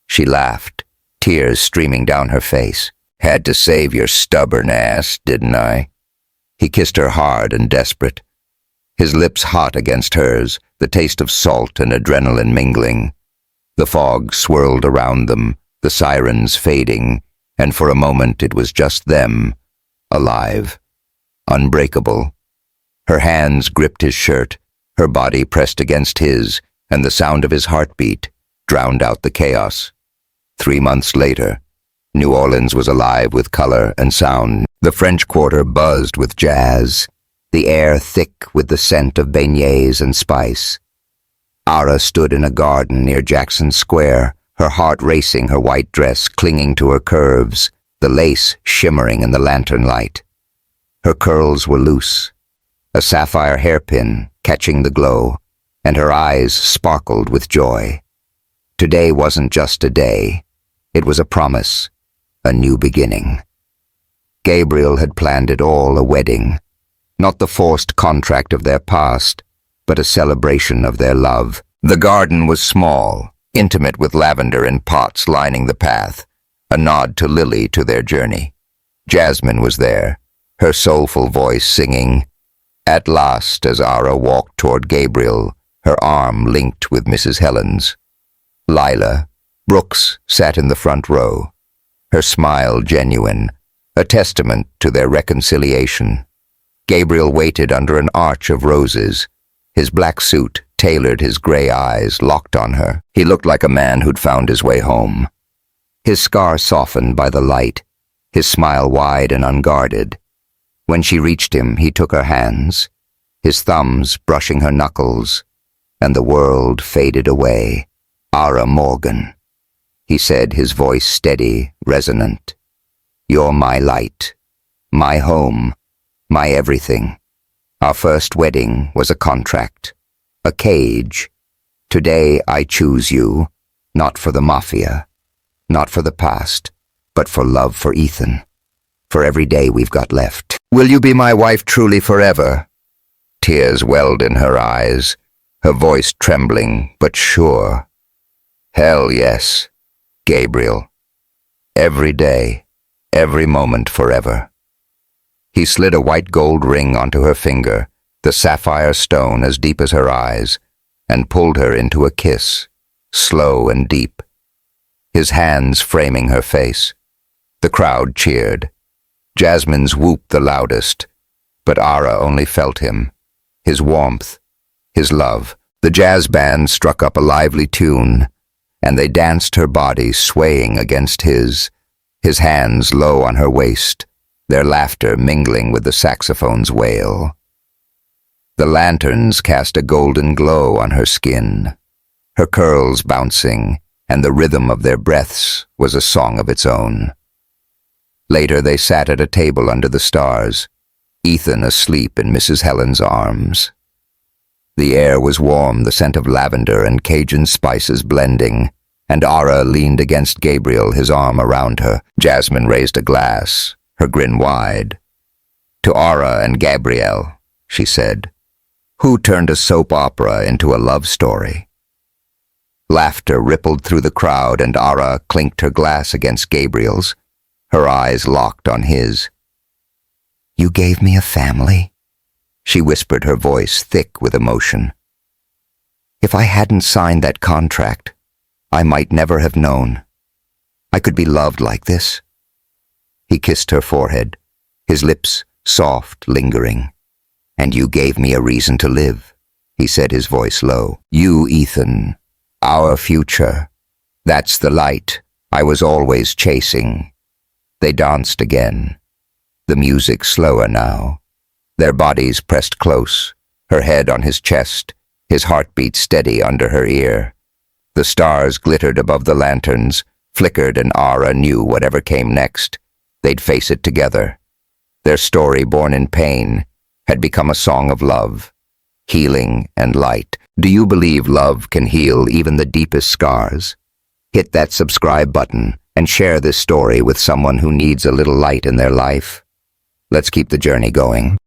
She laughed, tears streaming down her face. "Had to save your stubborn ass, didn't I?" He kissed her hard and desperate, his lips hot against hers, the taste of salt and adrenaline mingling. The fog swirled around them, the sirens fading, and for a moment it was just them, alive, unbreakable. Her hands gripped his shirt, her body pressed against his, and the sound of his heartbeat drowned out the chaos. 3 months later, New Orleans was alive with color and sound. The French Quarter buzzed with jazz, the air thick with the scent of beignets and spice. Aara stood in a garden near Jackson Square, her heart racing, her white dress clinging to her curves, the lace shimmering in the lantern light. Her curls were loose, a sapphire hairpin catching the glow, and her eyes sparkled with joy. Today wasn't just a day, it was a promise, a new beginning. Gabriel had planned it all, a wedding, not the forced contract of their past, but a celebration of their love. The garden was small, intimate with lavender in pots lining the path, a nod to Lily to their journey. Jasmine was there, her soulful voice singing. At last, as Aara walked toward Gabriel, her arm linked with Mrs. Helen's. Lila, Brooks, sat in the front row, her smile genuine, a testament to their reconciliation. Gabriel waited under an arch of roses. His black suit tailored, his gray eyes locked on her. He looked like a man who'd found his way home. His scar softened by the light, his smile wide and unguarded. When she reached him, he took her hands, his thumbs brushing her knuckles, and the world faded away. "Aara Morgan," he said, his voice steady, resonant. "You're my light, my home, my everything. Our first wedding was a contract, a cage. Today I choose you, not for the mafia, not for the past, but for love for Ethan, for every day we've got left. Will you be my wife truly forever?" Tears welled in her eyes, her voice trembling but sure. "Hell yes, Gabriel. Every day, every moment forever." He slid a white gold ring onto her finger, the sapphire stone as deep as her eyes, and pulled her into a kiss, slow and deep, his hands framing her face. The crowd cheered. Jasmine's whooped the loudest, but Aara only felt him, his warmth, his love. The jazz band struck up a lively tune, and they danced, her body swaying against his hands low on her waist, their laughter mingling with the saxophone's wail. The lanterns cast a golden glow on her skin, her curls bouncing, and the rhythm of their breaths was a song of its own. Later they sat at a table under the stars, Ethan asleep in Mrs. Helen's arms. The air was warm, the scent of lavender and Cajun spices blending, and Aara leaned against Gabriel, his arm around her. Jasmine raised a glass, her grin wide. "To Aara and Gabriel," she said. "Who turned a soap opera into a love story?" Laughter rippled through the crowd, and Aara clinked her glass against Gabriel's, her eyes locked on his. "You gave me a family," she whispered, her voice thick with emotion. "If I hadn't signed that contract, I might never have known I could be loved like this." He kissed her forehead, his lips soft, lingering. "And you gave me a reason to live," he said, his voice low. "You, Ethan, our future. That's the light I was always chasing." They danced again, the music slower now. Their bodies pressed close, her head on his chest, his heartbeat steady under her ear. The stars glittered above the lanterns, flickered, and Aara knew whatever came next, they'd face it together. Their story, born in pain, had become a song of love, healing and light. Do you believe love can heal even the deepest scars? Hit that subscribe button and share this story with someone who needs a little light in their life. Let's keep the journey going.